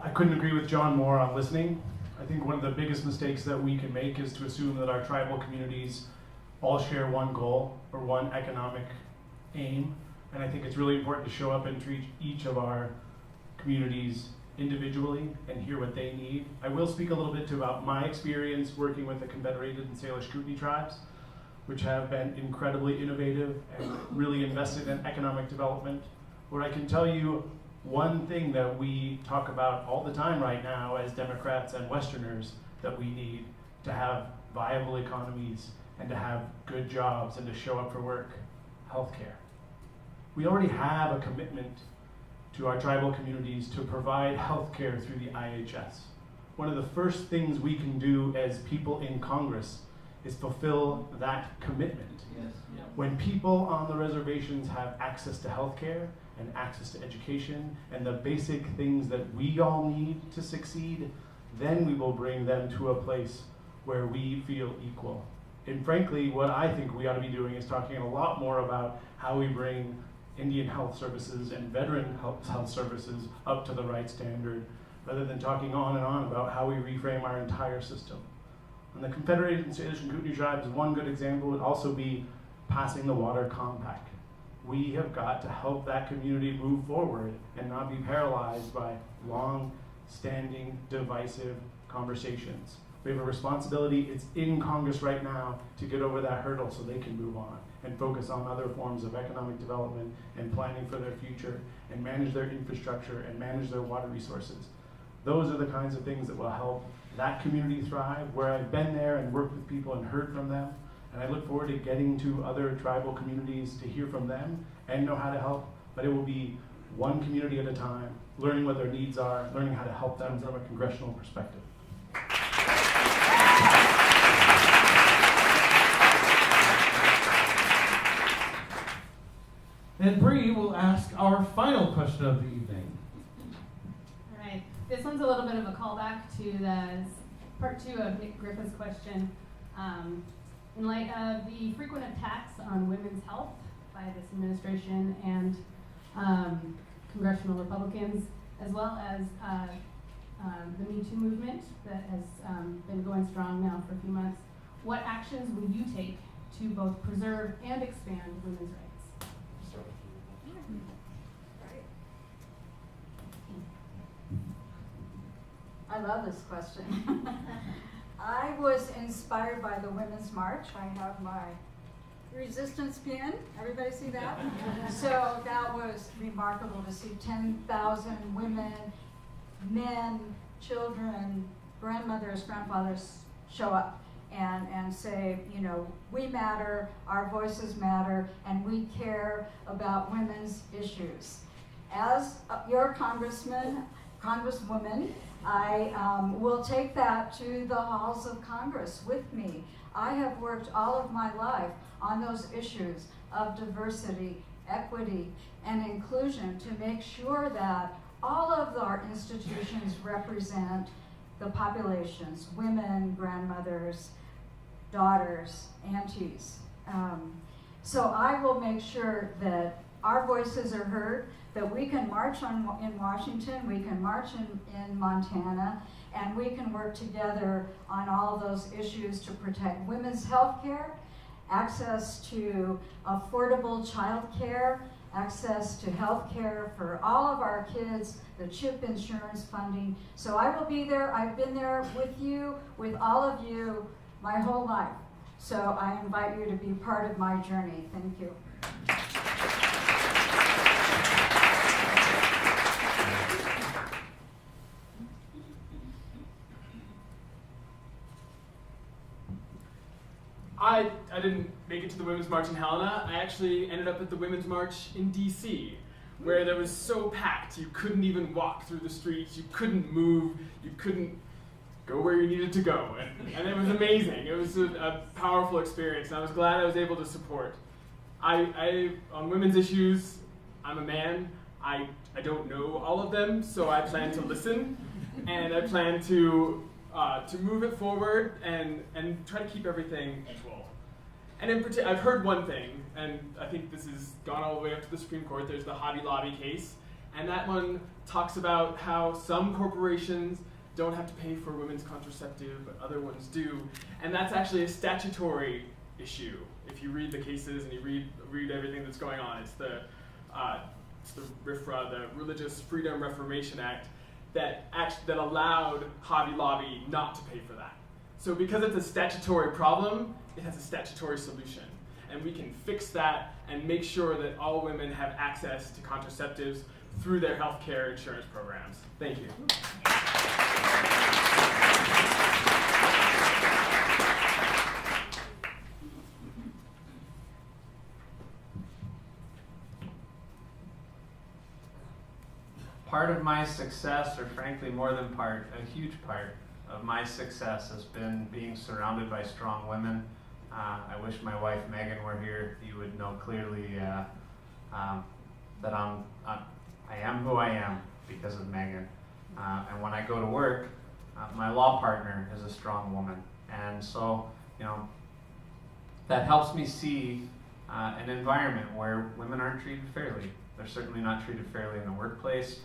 I couldn't agree with John more on listening. I think one of the biggest mistakes that we can make is to assume that our tribal communities all share one goal or one economic aim. And I think it's really important to show up and treat each of our communities individually and hear what they need. I will speak a little bit about my experience working with the Confederated and Salish Kootenai tribes, which have been incredibly innovative and really invested in economic development. Where I can tell you one thing that we talk about all the time right now as Democrats and Westerners that we need to have viable economies and to have good jobs and to show up for work. Healthcare. We already have a commitment to our tribal communities to provide healthcare through the IHS. One of the first things we can do as people in Congress is fulfill that commitment. Yes. When people on the reservations have access to healthcare and access to education and the basic things that we all need to succeed, then we will bring them to a place where we feel equal. And frankly, what I think we ought to be doing is talking a lot more about how we bring Indian health services and veteran health services up to the right standard, rather than talking on and on about how we reframe our entire system. And the Confederated and Salish and Kootenai tribes, one good example would also be passing the Water Compact. We have got to help that community move forward and not be paralyzed by long-standing, divisive conversations. We have a responsibility, it's in Congress right now, to get over that hurdle so they can move on and focus on other forms of economic development and planning for their future and manage their infrastructure and manage their water resources. Those are the kinds of things that will help that community thrive, where I've been there and worked with people and heard from them. And I look forward to getting to other tribal communities to hear from them and know how to help, but it will be one community at a time, learning what their needs are, learning how to help them from a congressional perspective. And Bree will ask our final question of the evening. All right, this one's a little bit of a callback to the part 2 of Nick Griffith's question. In light of the frequent attacks on women's health by this administration and congressional Republicans, as well as the Me Too movement that has been going strong now for a few months, what actions will you take to both preserve and expand women's rights? I love this question. I was inspired by the Women's March. I have my resistance pin. Everybody see that? So that was remarkable to see 10,000 women, men, children, grandmothers, grandfathers show up and say, you know, we matter, our voices matter, and we care about women's issues. As your congresswoman, I will take that to the halls of Congress with me. I have worked all of my life on those issues of diversity, equity, and inclusion to make sure that all of our institutions represent the populations, women, grandmothers, daughters, aunties. So I will make sure that our voices are heard, that we can march in Washington, we can march in Montana, and we can work together on all of those issues to protect women's health care, access to affordable child care, access to health care for all of our kids, the CHIP insurance funding. So I will be there. I've been there with you, with all of you, my whole life. So I invite you to be part of my journey. Thank you. I didn't make it to the Women's March in Helena. I actually ended up at the Women's March in DC, where there was so packed you couldn't even walk through the streets, you couldn't move, you couldn't go where you needed to go. And it was amazing. It was a powerful experience, and I was glad I was able to support. On women's issues, I'm a man. I don't know all of them, so I plan to listen, and I plan to move it forward and try to keep everything equal. And in particular, I've heard one thing, and I think this has gone all the way up to the Supreme Court. There's the Hobby Lobby case, and that one talks about how some corporations don't have to pay for women's contraceptive, but other ones do. And that's actually a statutory issue. If you read the cases and you read everything that's going on, it's the RFRA, the Religious Freedom Reformation Act, that allowed Hobby Lobby not to pay for that. So because it's a statutory problem, it has a statutory solution. And we can fix that and make sure that all women have access to contraceptives through their healthcare insurance programs. Thank you. part of my success, or frankly more than part, a huge part of my success has been being surrounded by strong women. I wish my wife Megan were here. You would know clearly that I am who I am because of Megan. And when I go to work, my law partner is a strong woman. And so, that helps me see an environment where women aren't treated fairly. They're certainly not treated fairly in the workplace.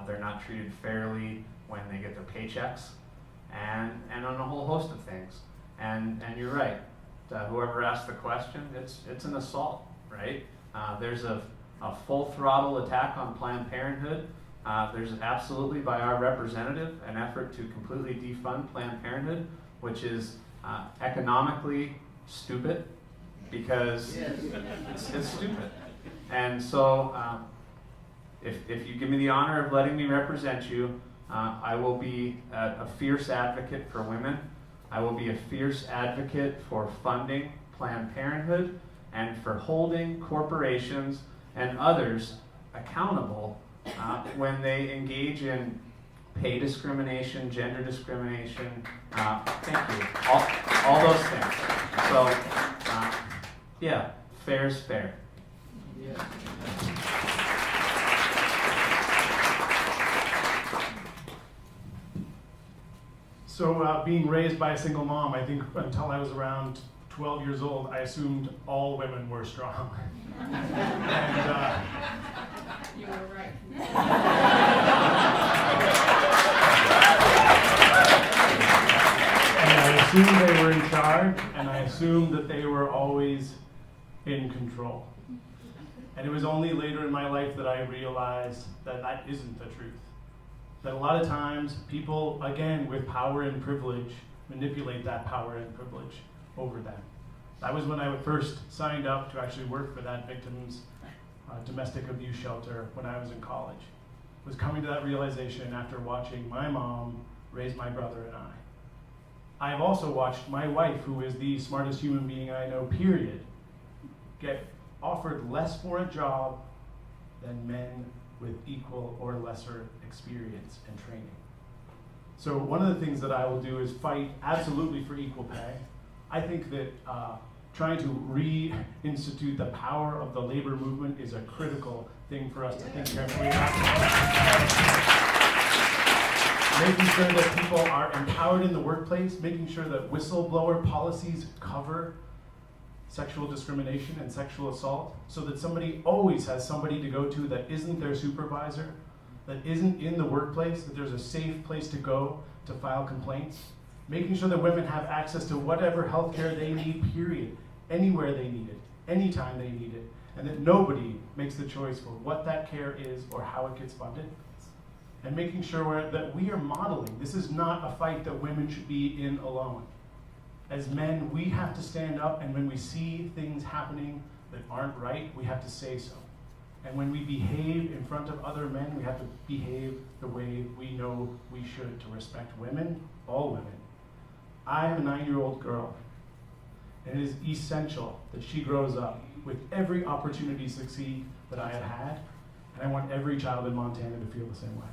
They're not treated fairly when they get their paychecks, and on a whole host of things. And you're right. Whoever asked the question, it's an assault, right? There's a full throttle attack on Planned Parenthood. There's absolutely, by our representative, an effort to completely defund Planned Parenthood, which is economically stupid, because it's stupid. And so if you give me the honor of letting me represent you, I will be a fierce advocate for women. I will be a fierce advocate for funding Planned Parenthood and for holding corporations and others accountable when they engage in pay discrimination, gender discrimination, thank you, all those things. So, yeah, fair is fair. Yeah. So being raised by a single mom, I think until I was around 12 years old, I assumed all women were strong. And, You were right. and I assumed they were in charge, and I assumed that they were always in control. And it was only later in my life that I realized that that isn't the truth. That a lot of times people, again, with power and privilege, manipulate that power and privilege over them. That was when I first signed up to actually work for that victim's domestic abuse shelter when I was in college. Was coming to that realization after watching my mom raise my brother and I. I've also watched my wife, who is the smartest human being I know, period, get offered less for a job than men with equal or lesser experience and training. So one of the things that I will do is fight absolutely for equal pay. I think that trying to reinstitute the power of the labor movement is a critical thing for us to think carefully about. Making sure that people are empowered in the workplace, making sure that whistleblower policies cover sexual discrimination and sexual assault, so that somebody always has somebody to go to that isn't their supervisor, that isn't in the workplace, that there's a safe place to go to file complaints. Making sure that women have access to whatever health care they need, period, anywhere they need it, anytime they need it, and that nobody makes the choice for what that care is or how it gets funded. And making sure that we are modeling. This is not a fight that women should be in alone. As men, we have to stand up, and when we see things happening that aren't right, we have to say so. And when we behave in front of other men, we have to behave the way we know we should to respect women, all women. I have a 9-year-old girl, and it is essential that she grows up with every opportunity to succeed that I have had, and I want every child in Montana to feel the same way.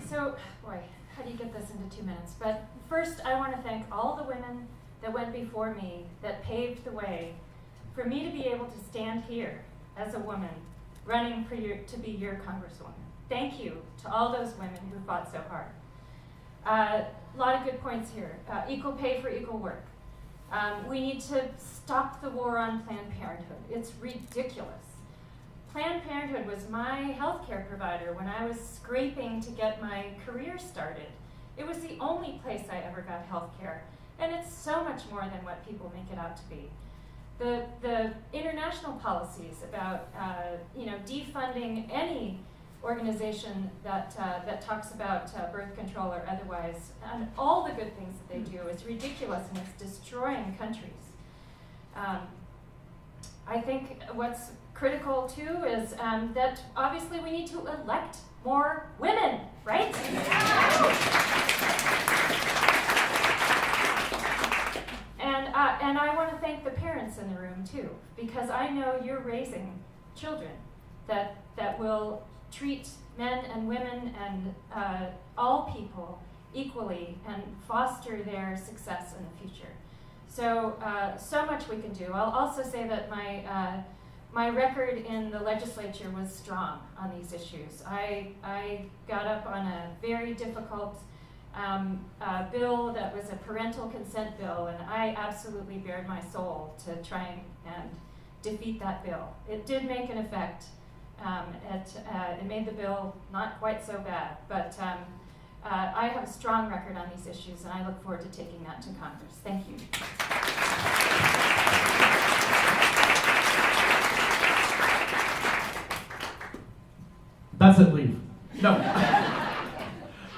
So, boy, how do you get this into 2 minutes? But first, I want to thank all the women that went before me, that paved the way for me to be able to stand here as a woman running for to be your congresswoman. Thank you to all those women who fought so hard. A lot of good points here. Equal pay for equal work. We need to stop the war on Planned Parenthood. It's ridiculous. Planned Parenthood was my health care provider when I was scraping to get my career started. It was the only place I ever got health care, and it's so much more than what people make it out to be. The international policies about defunding any organization that talks about birth control or otherwise, and all the good things that they do is ridiculous, and it's destroying countries. I think what's critical too is that obviously we need to elect more women, right? because I know you're raising children that will treat men and women and all people equally and foster their success in the future. So, so much we can do. I'll also say that my record in the legislature was strong on these issues. I got up on a very difficult bill that was a parental consent bill, and I absolutely bared my soul to try and defeat that bill. It did make an effect. It made the bill not quite so bad, but I have a strong record on these issues, and I look forward to taking that to Congress. Thank you. That's it, leave. No.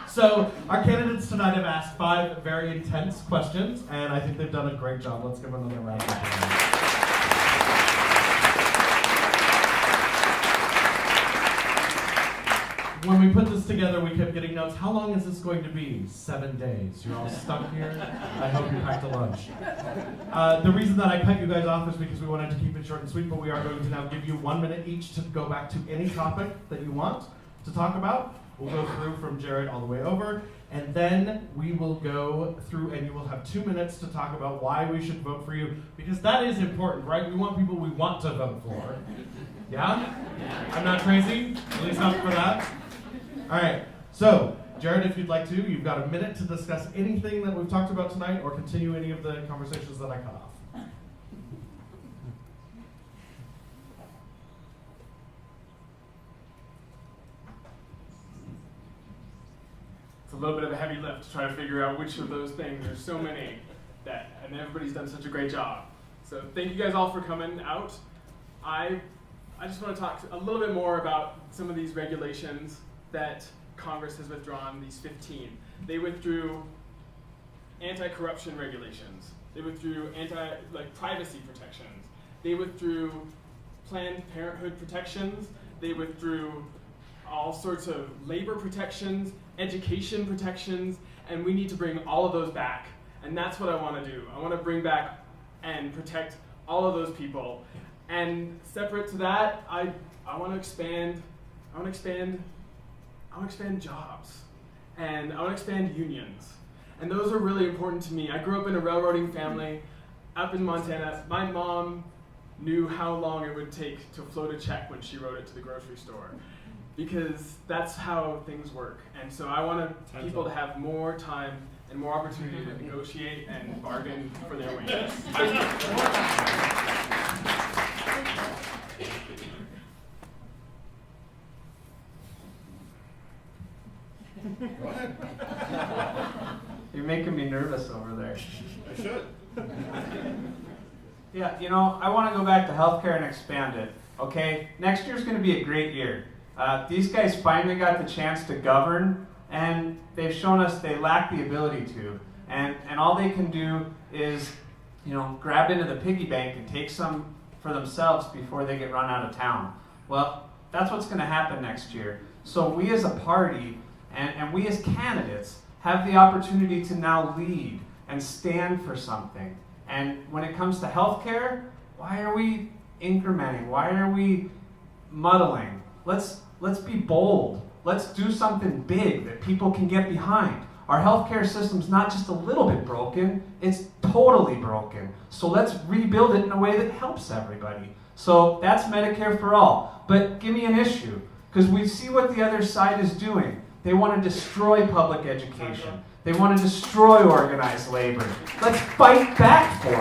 So, our candidates tonight have asked 5 very intense questions, and I think they've done a great job. Let's give them another round of applause. When we put this together, we kept getting notes. How long is this going to be? 7 days. You're all stuck here? I hope you packed a lunch. The reason that I cut you guys off is because we wanted to keep it short and sweet, but we are going to now give you 1 minute each to go back to any topic that you want to talk about. We'll go through from Jared all the way over, and then we will go through and you will have 2 minutes to talk about why we should vote for you, because that is important, right? We want people we want to vote for. Yeah? I'm not crazy? At least not for that. All right, so Jared, if you'd like to, you've got a minute to discuss anything that we've talked about tonight or continue any of the conversations that I cut off. It's a little bit of a heavy lift to try to figure out which of those things. There's so many and everybody's done such a great job. So thank you guys all for coming out. I just want to talk a little bit more about some of these regulations that Congress has withdrawn, these 15. They withdrew anti-corruption regulations. They withdrew privacy protections. They withdrew Planned Parenthood protections. They withdrew all sorts of labor protections, education protections, and we need to bring all of those back. And that's what I want to do. I want to bring back and protect all of those people. And separate to that, I want to expand jobs, and I want to expand unions. And those are really important to me. I grew up in a railroading family up in Montana. My mom knew how long it would take to float a check when she wrote it to the grocery store, because that's how things work. And so I want people to have more time and more opportunity to negotiate and bargain for their wages. Go ahead. You're making me nervous over there. I should. Yeah, I want to go back to healthcare and expand it, okay? Next year's going to be a great year. These guys finally got the chance to govern, and they've shown us they lack the ability to. And all they can do is, grab into the piggy bank and take some for themselves before they get run out of town. Well, that's what's going to happen next year. So we as a party and we as candidates have the opportunity to now lead and stand for something. And when it comes to healthcare, why are we incrementing? Why are we muddling? Let's be bold. Let's do something big that people can get behind. Our healthcare system's not just a little bit broken, it's totally broken. So let's rebuild it in a way that helps everybody. So that's Medicare for all. But give me an issue, because we see what the other side is doing. They want to destroy public education. They want to destroy organized labor. Let's fight back for it.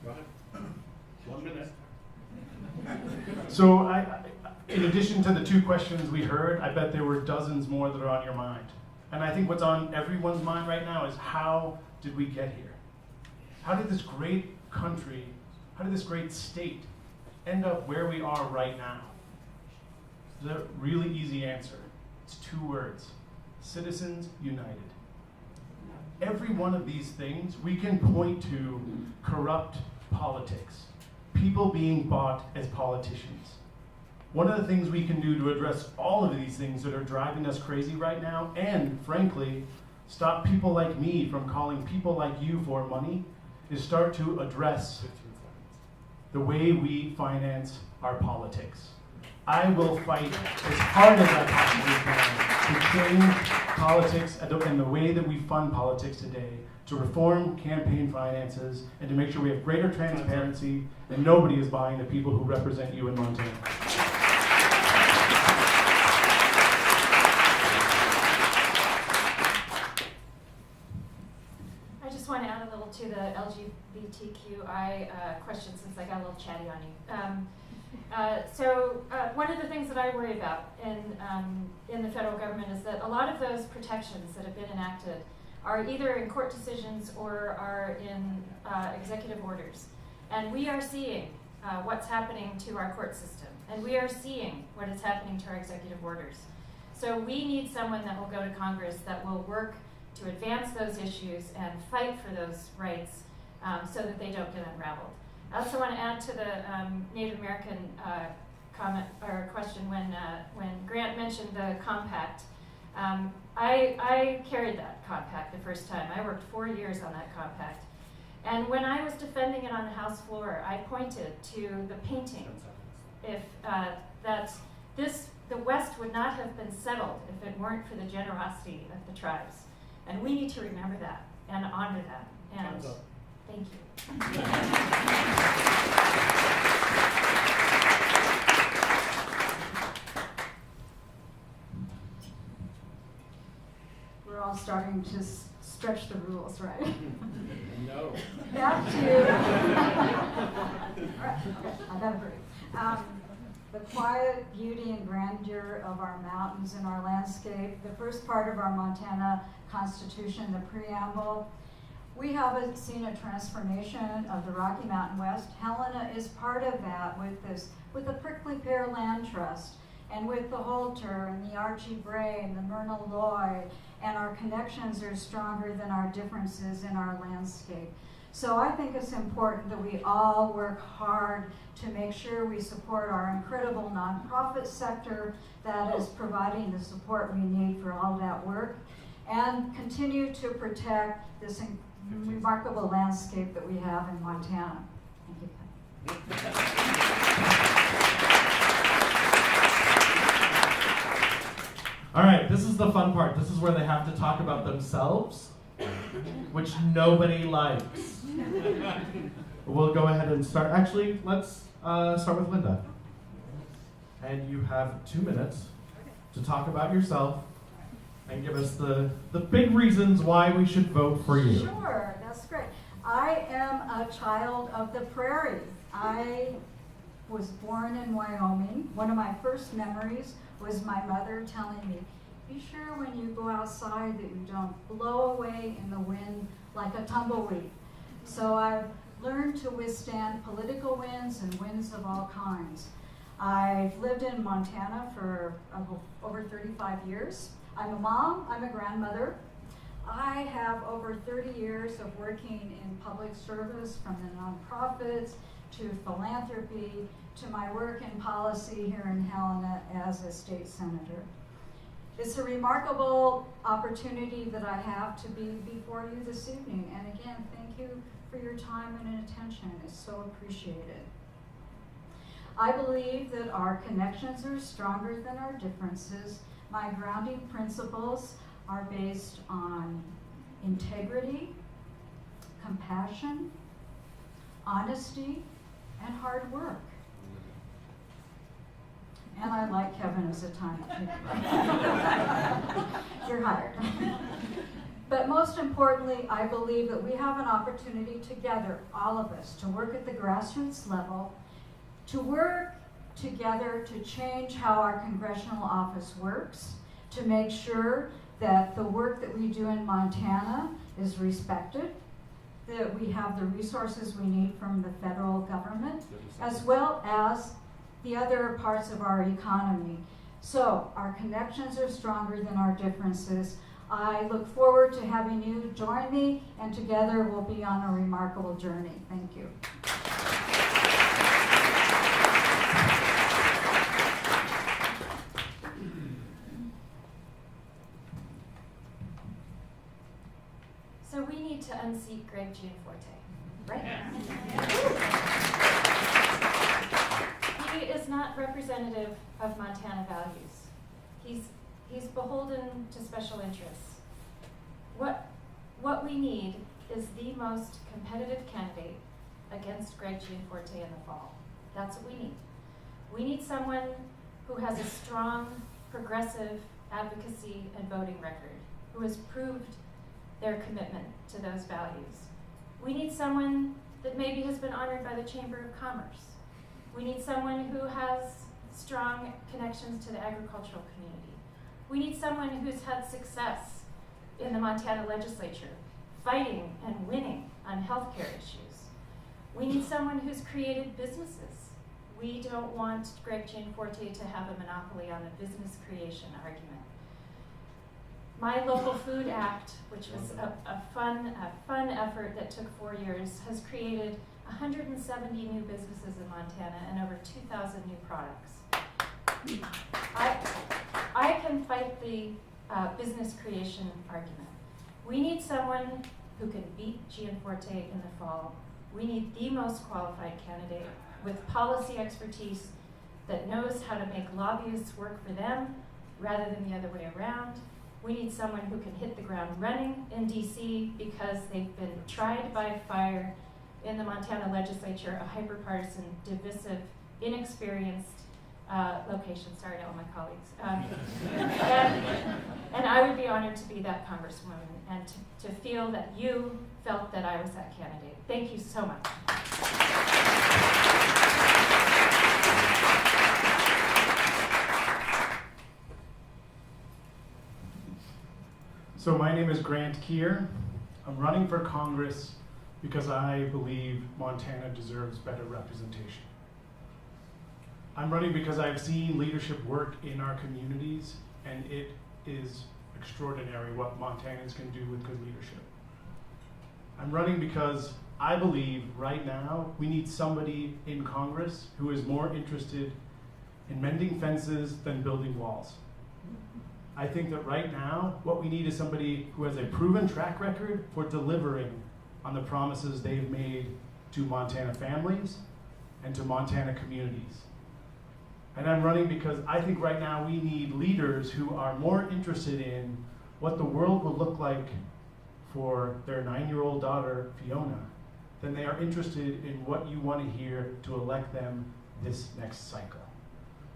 Go ahead. 1 minute. So in addition to the 2 questions we heard, I bet there were dozens more that are on your mind. And I think what's on everyone's mind right now is, how did we get here? How did this great country, how did this great state end up where we are right now? There's a really easy answer. It's 2 words: Citizens United. Every one of these things we can point to corrupt politics, people being bought as politicians. One of the things we can do to address all of these things that are driving us crazy right now, and frankly, stop people like me from calling people like you for money, is start to address the way we finance our politics. I will fight as hard as I possibly can to change politics and the way that we fund politics today, to reform campaign finances, and to make sure we have greater transparency and nobody is buying the people who represent you in Montana. I just want to add a little to the LGBTQI question, since I got a little chatty on you. So one of the things that I worry about in the federal government is that a lot of those protections that have been enacted are either in court decisions or are in executive orders. And we are seeing what's happening to our court system. And we are seeing what is happening to our executive orders. So we need someone that will go to Congress that will work to advance those issues and fight for those rights so that they don't get unraveled. I also want to add to the Native American comment or question when Grant mentioned the compact. I carried that compact the first time. I worked 4 years on that compact. And when I was defending it on the House floor, I pointed to the painting if the West would not have been settled if it weren't for the generosity of the tribes. And we need to remember that and honor that. And thank you. We're all starting to stretch the rules, right? No. Back to, I gotta breathe. The quiet beauty and grandeur of our mountains and our landscape, the first part of our Montana Constitution, the preamble. We haven't seen a transformation of the Rocky Mountain West. Helena is part of that with the Prickly Pear Land Trust, and with the Holter and the Archie Bray and the Myrna Lloyd, and our connections are stronger than our differences in our landscape. So I think it's important that we all work hard to make sure we support our incredible nonprofit sector that is providing the support we need for all that work, and continue to protect this remarkable landscape that we have in Montana. Thank you. All right, this is the fun part. This is where they have to talk about themselves, which nobody likes. We'll go ahead and start. Actually, let's start with Linda. And you have 2 minutes to talk about yourself and give us the big reasons why we should vote for you. Sure, that's great. I am a child of the prairie. I was born in Wyoming. One of my first memories was my mother telling me, be sure when you go outside that you don't blow away in the wind like a tumbleweed. So I've learned to withstand political winds and winds of all kinds. I've lived in Montana for over 35 years. I'm a mom, I'm a grandmother. I have over 30 years of working in public service, from the nonprofits to philanthropy to my work in policy here in Helena as a state senator. It's a remarkable opportunity that I have to be before you this evening. And again, thank you for your time and attention. It's so appreciated. I believe that our connections are stronger than our differences. My grounding principles are based on integrity, compassion, honesty, and hard work. And I like Kevin as a time. You're hired. But most importantly, I believe that we have an opportunity together, all of us, to work at the grassroots level, to work together to change how our congressional office works, to make sure that the work that we do in Montana is respected, that we have the resources we need from the federal government, as well as the other parts of our economy. So our connections are stronger than our differences. I look forward to having you join me, and together we'll be on a remarkable journey. Thank you. Greg Gianforte, right? He is not representative of Montana values. He's beholden to special interests. What we need is the most competitive candidate against Greg Gianforte in the fall. That's what we need. We need someone who has a strong, progressive advocacy and voting record, who has proved their commitment to those values. We need someone that maybe has been honored by the Chamber of Commerce. We need someone who has strong connections to the agricultural community. We need someone who's had success in the Montana legislature, fighting and winning on healthcare issues. We need someone who's created businesses. We don't want Greg Gianforte to have a monopoly on the business creation argument. My Local Food Act, which was a fun effort that took 4 years, has created 170 new businesses in Montana and over 2,000 new products. I can fight the business creation argument. We need someone who can beat Gianforte in the fall. We need the most qualified candidate with policy expertise that knows how to make lobbyists work for them rather than the other way around. We need someone who can hit the ground running in DC because they've been tried by fire in the Montana legislature, a hyper-partisan, divisive, inexperienced location. Sorry to all my colleagues. And I would be honored to be that congresswoman and to feel that you felt that I was that candidate. Thank you so much. So my name is Grant Keir. I'm running for Congress because I believe Montana deserves better representation. I'm running because I've seen leadership work in our communities, and it is extraordinary what Montanans can do with good leadership. I'm running because I believe right now we need somebody in Congress who is more interested in mending fences than building walls. I think that right now, what we need is somebody who has a proven track record for delivering on the promises they've made to Montana families and to Montana communities. And I'm running because I think right now we need leaders who are more interested in what the world will look like for their 9-year-old daughter, Fiona, than they are interested in what you want to hear to elect them this next cycle.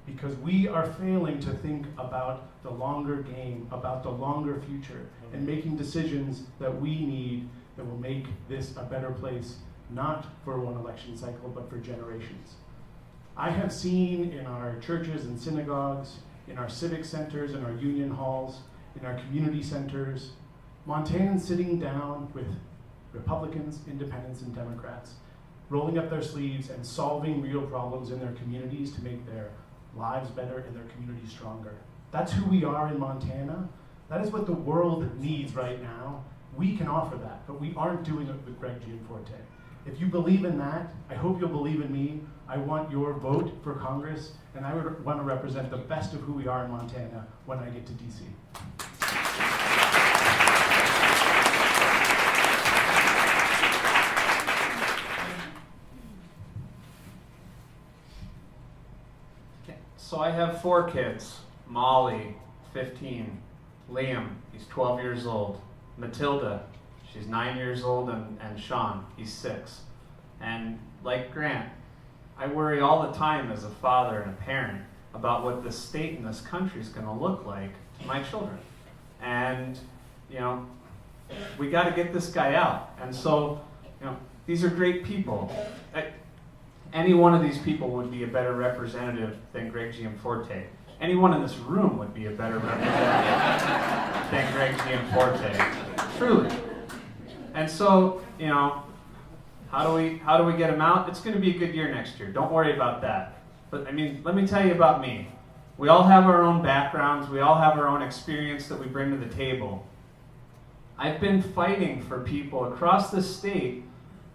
Because we are failing to think about the longer game, about the longer future, and making decisions that we need that will make this a better place, not for one election cycle, but for generations. I have seen in our churches and synagogues, in our civic centers, in our union halls, in our community centers, Montanans sitting down with Republicans, Independents, and Democrats, rolling up their sleeves and solving real problems in their communities to make their lives better and their communities stronger. That's who we are in Montana. That is what the world needs right now. We can offer that, but we aren't doing it with Greg Gianforte. If you believe in that, I hope you'll believe in me. I want your vote for Congress, and I would want to represent the best of who we are in Montana when I get to DC. So I have 4 kids. Molly, 15. Liam, he's 12 years old. Matilda, she's 9 years old, and Sean, he's 6. And like Grant, I worry all the time as a father and a parent about what this state and this country is going to look like to my children. And, you know, we got to get this guy out. And so, you know, these are great people. Any one of these people would be a better representative than Greg Gianforte. Anyone in this room would be a better representative than Greg Gianforte. Truly. And so, you know, how do we get him out? It's going to be a good year next year. Don't worry about that. But I mean, let me tell you about me. We all have our own backgrounds. We all have our own experience that we bring to the table. I've been fighting for people across this state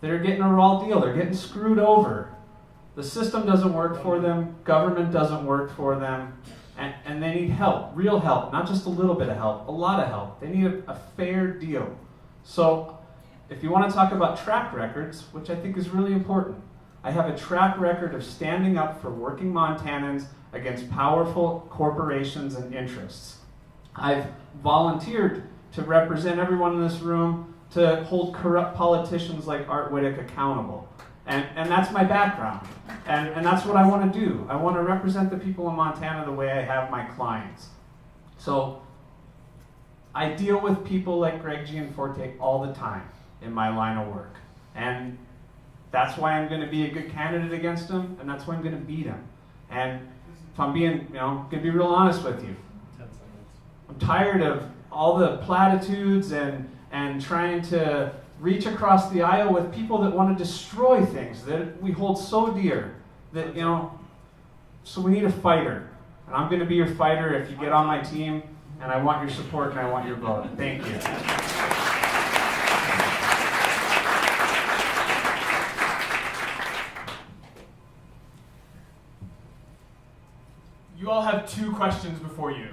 that are getting a raw deal. They're getting screwed over. The system doesn't work for them. Government doesn't work for them. And they need help, real help, not just a little bit of help, a lot of help. They need a fair deal. So if you want to talk about track records, which I think is really important, I have a track record of standing up for working Montanans against powerful corporations and interests. I've volunteered to represent everyone in this room to hold corrupt politicians like Art Whittick accountable. And that's my background. And that's what I want to do. I want to represent the people in Montana the way I have my clients. So I deal with people like Greg Gianforte all the time in my line of work. And that's why I'm going to be a good candidate against him, and that's why I'm going to beat him. And if I'm being, going to be real honest with you, I'm tired of all the platitudes and trying to reach across the aisle with people that want to destroy things that we hold so dear. That, so we need a fighter. And I'm going to be your fighter if you get on my team, and I want your support and I want your vote. Thank you. You all have 2 questions before you.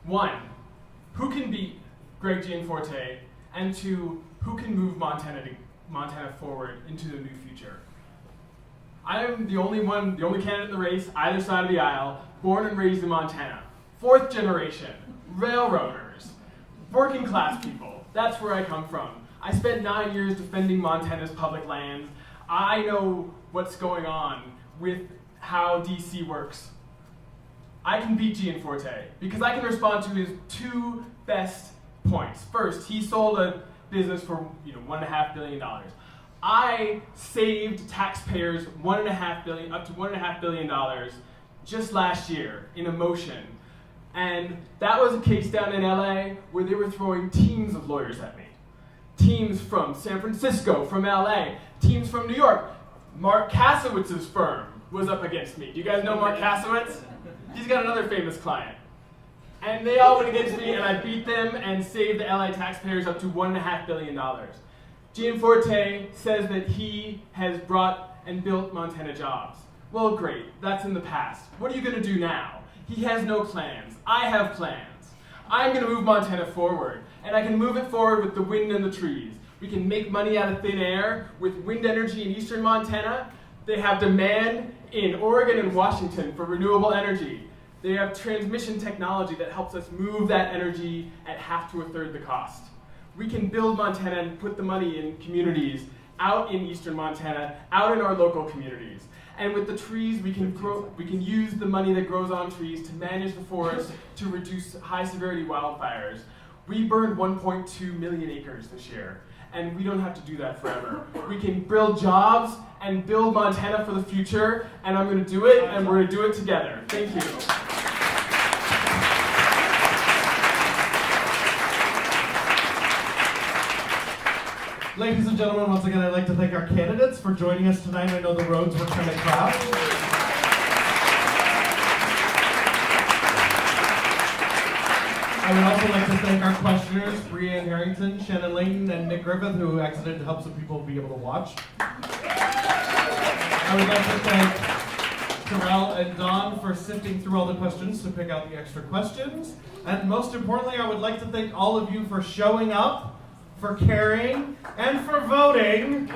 1, who can beat Greg Gianforte? And 2, who can move Montana forward into the new future? I am the only candidate in the race, either side of the aisle, born and raised in Montana. 4th generation, railroaders, working class people. That's where I come from. I spent 9 years defending Montana's public lands. I know what's going on with how DC works. I can beat Gianforte because I can respond to his 2 best points. First, he sold a business for $1.5 billion. I saved taxpayers up to $1.5 billion just last year in emotion. And that was a case down in LA where they were throwing teams of lawyers at me. Teams from San Francisco, from LA, teams from New York. Mark Kasowitz's firm was up against me. Do you guys know Mark Kasowitz? He's got another famous client. And they all went against me, and I beat them and saved the LA taxpayers up to $1.5 billion. Gianforte says that he has brought and built Montana jobs. Well, great, that's in the past. What are you going to do now? He has no plans. I have plans. I'm going to move Montana forward, and I can move it forward with the wind and the trees. We can make money out of thin air with wind energy in eastern Montana. They have demand in Oregon and Washington for renewable energy. They have transmission technology that helps us move that energy at half to a third the cost. We can build Montana and put the money in communities out in eastern Montana, out in our local communities. And with the trees, we can use the money that grows on trees to manage the forest to reduce high severity wildfires. We burned 1.2 million acres this year, and we don't have to do that forever. We can build jobs and build Montana for the future, and I'm going to do it, and we're going to do it together. Thank you. Ladies and gentlemen, once again, I'd like to thank our candidates for joining us tonight. I know the roads were kind of crowded. I would also like to thank our questioners, Breanne Harrington, Shannon Layton, and Nick Griffith, who exited to help some people be able to watch. I would like to thank Terrell and Don for sifting through all the questions to pick out the extra questions. And most importantly, I would like to thank all of you for showing up, for caring, and for voting.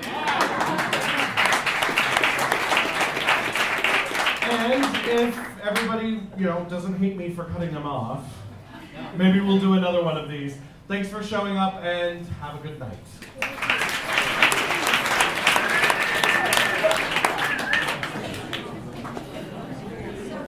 And if everybody, doesn't hate me for cutting them off, maybe we'll do another one of these. Thanks for showing up, and have a good night.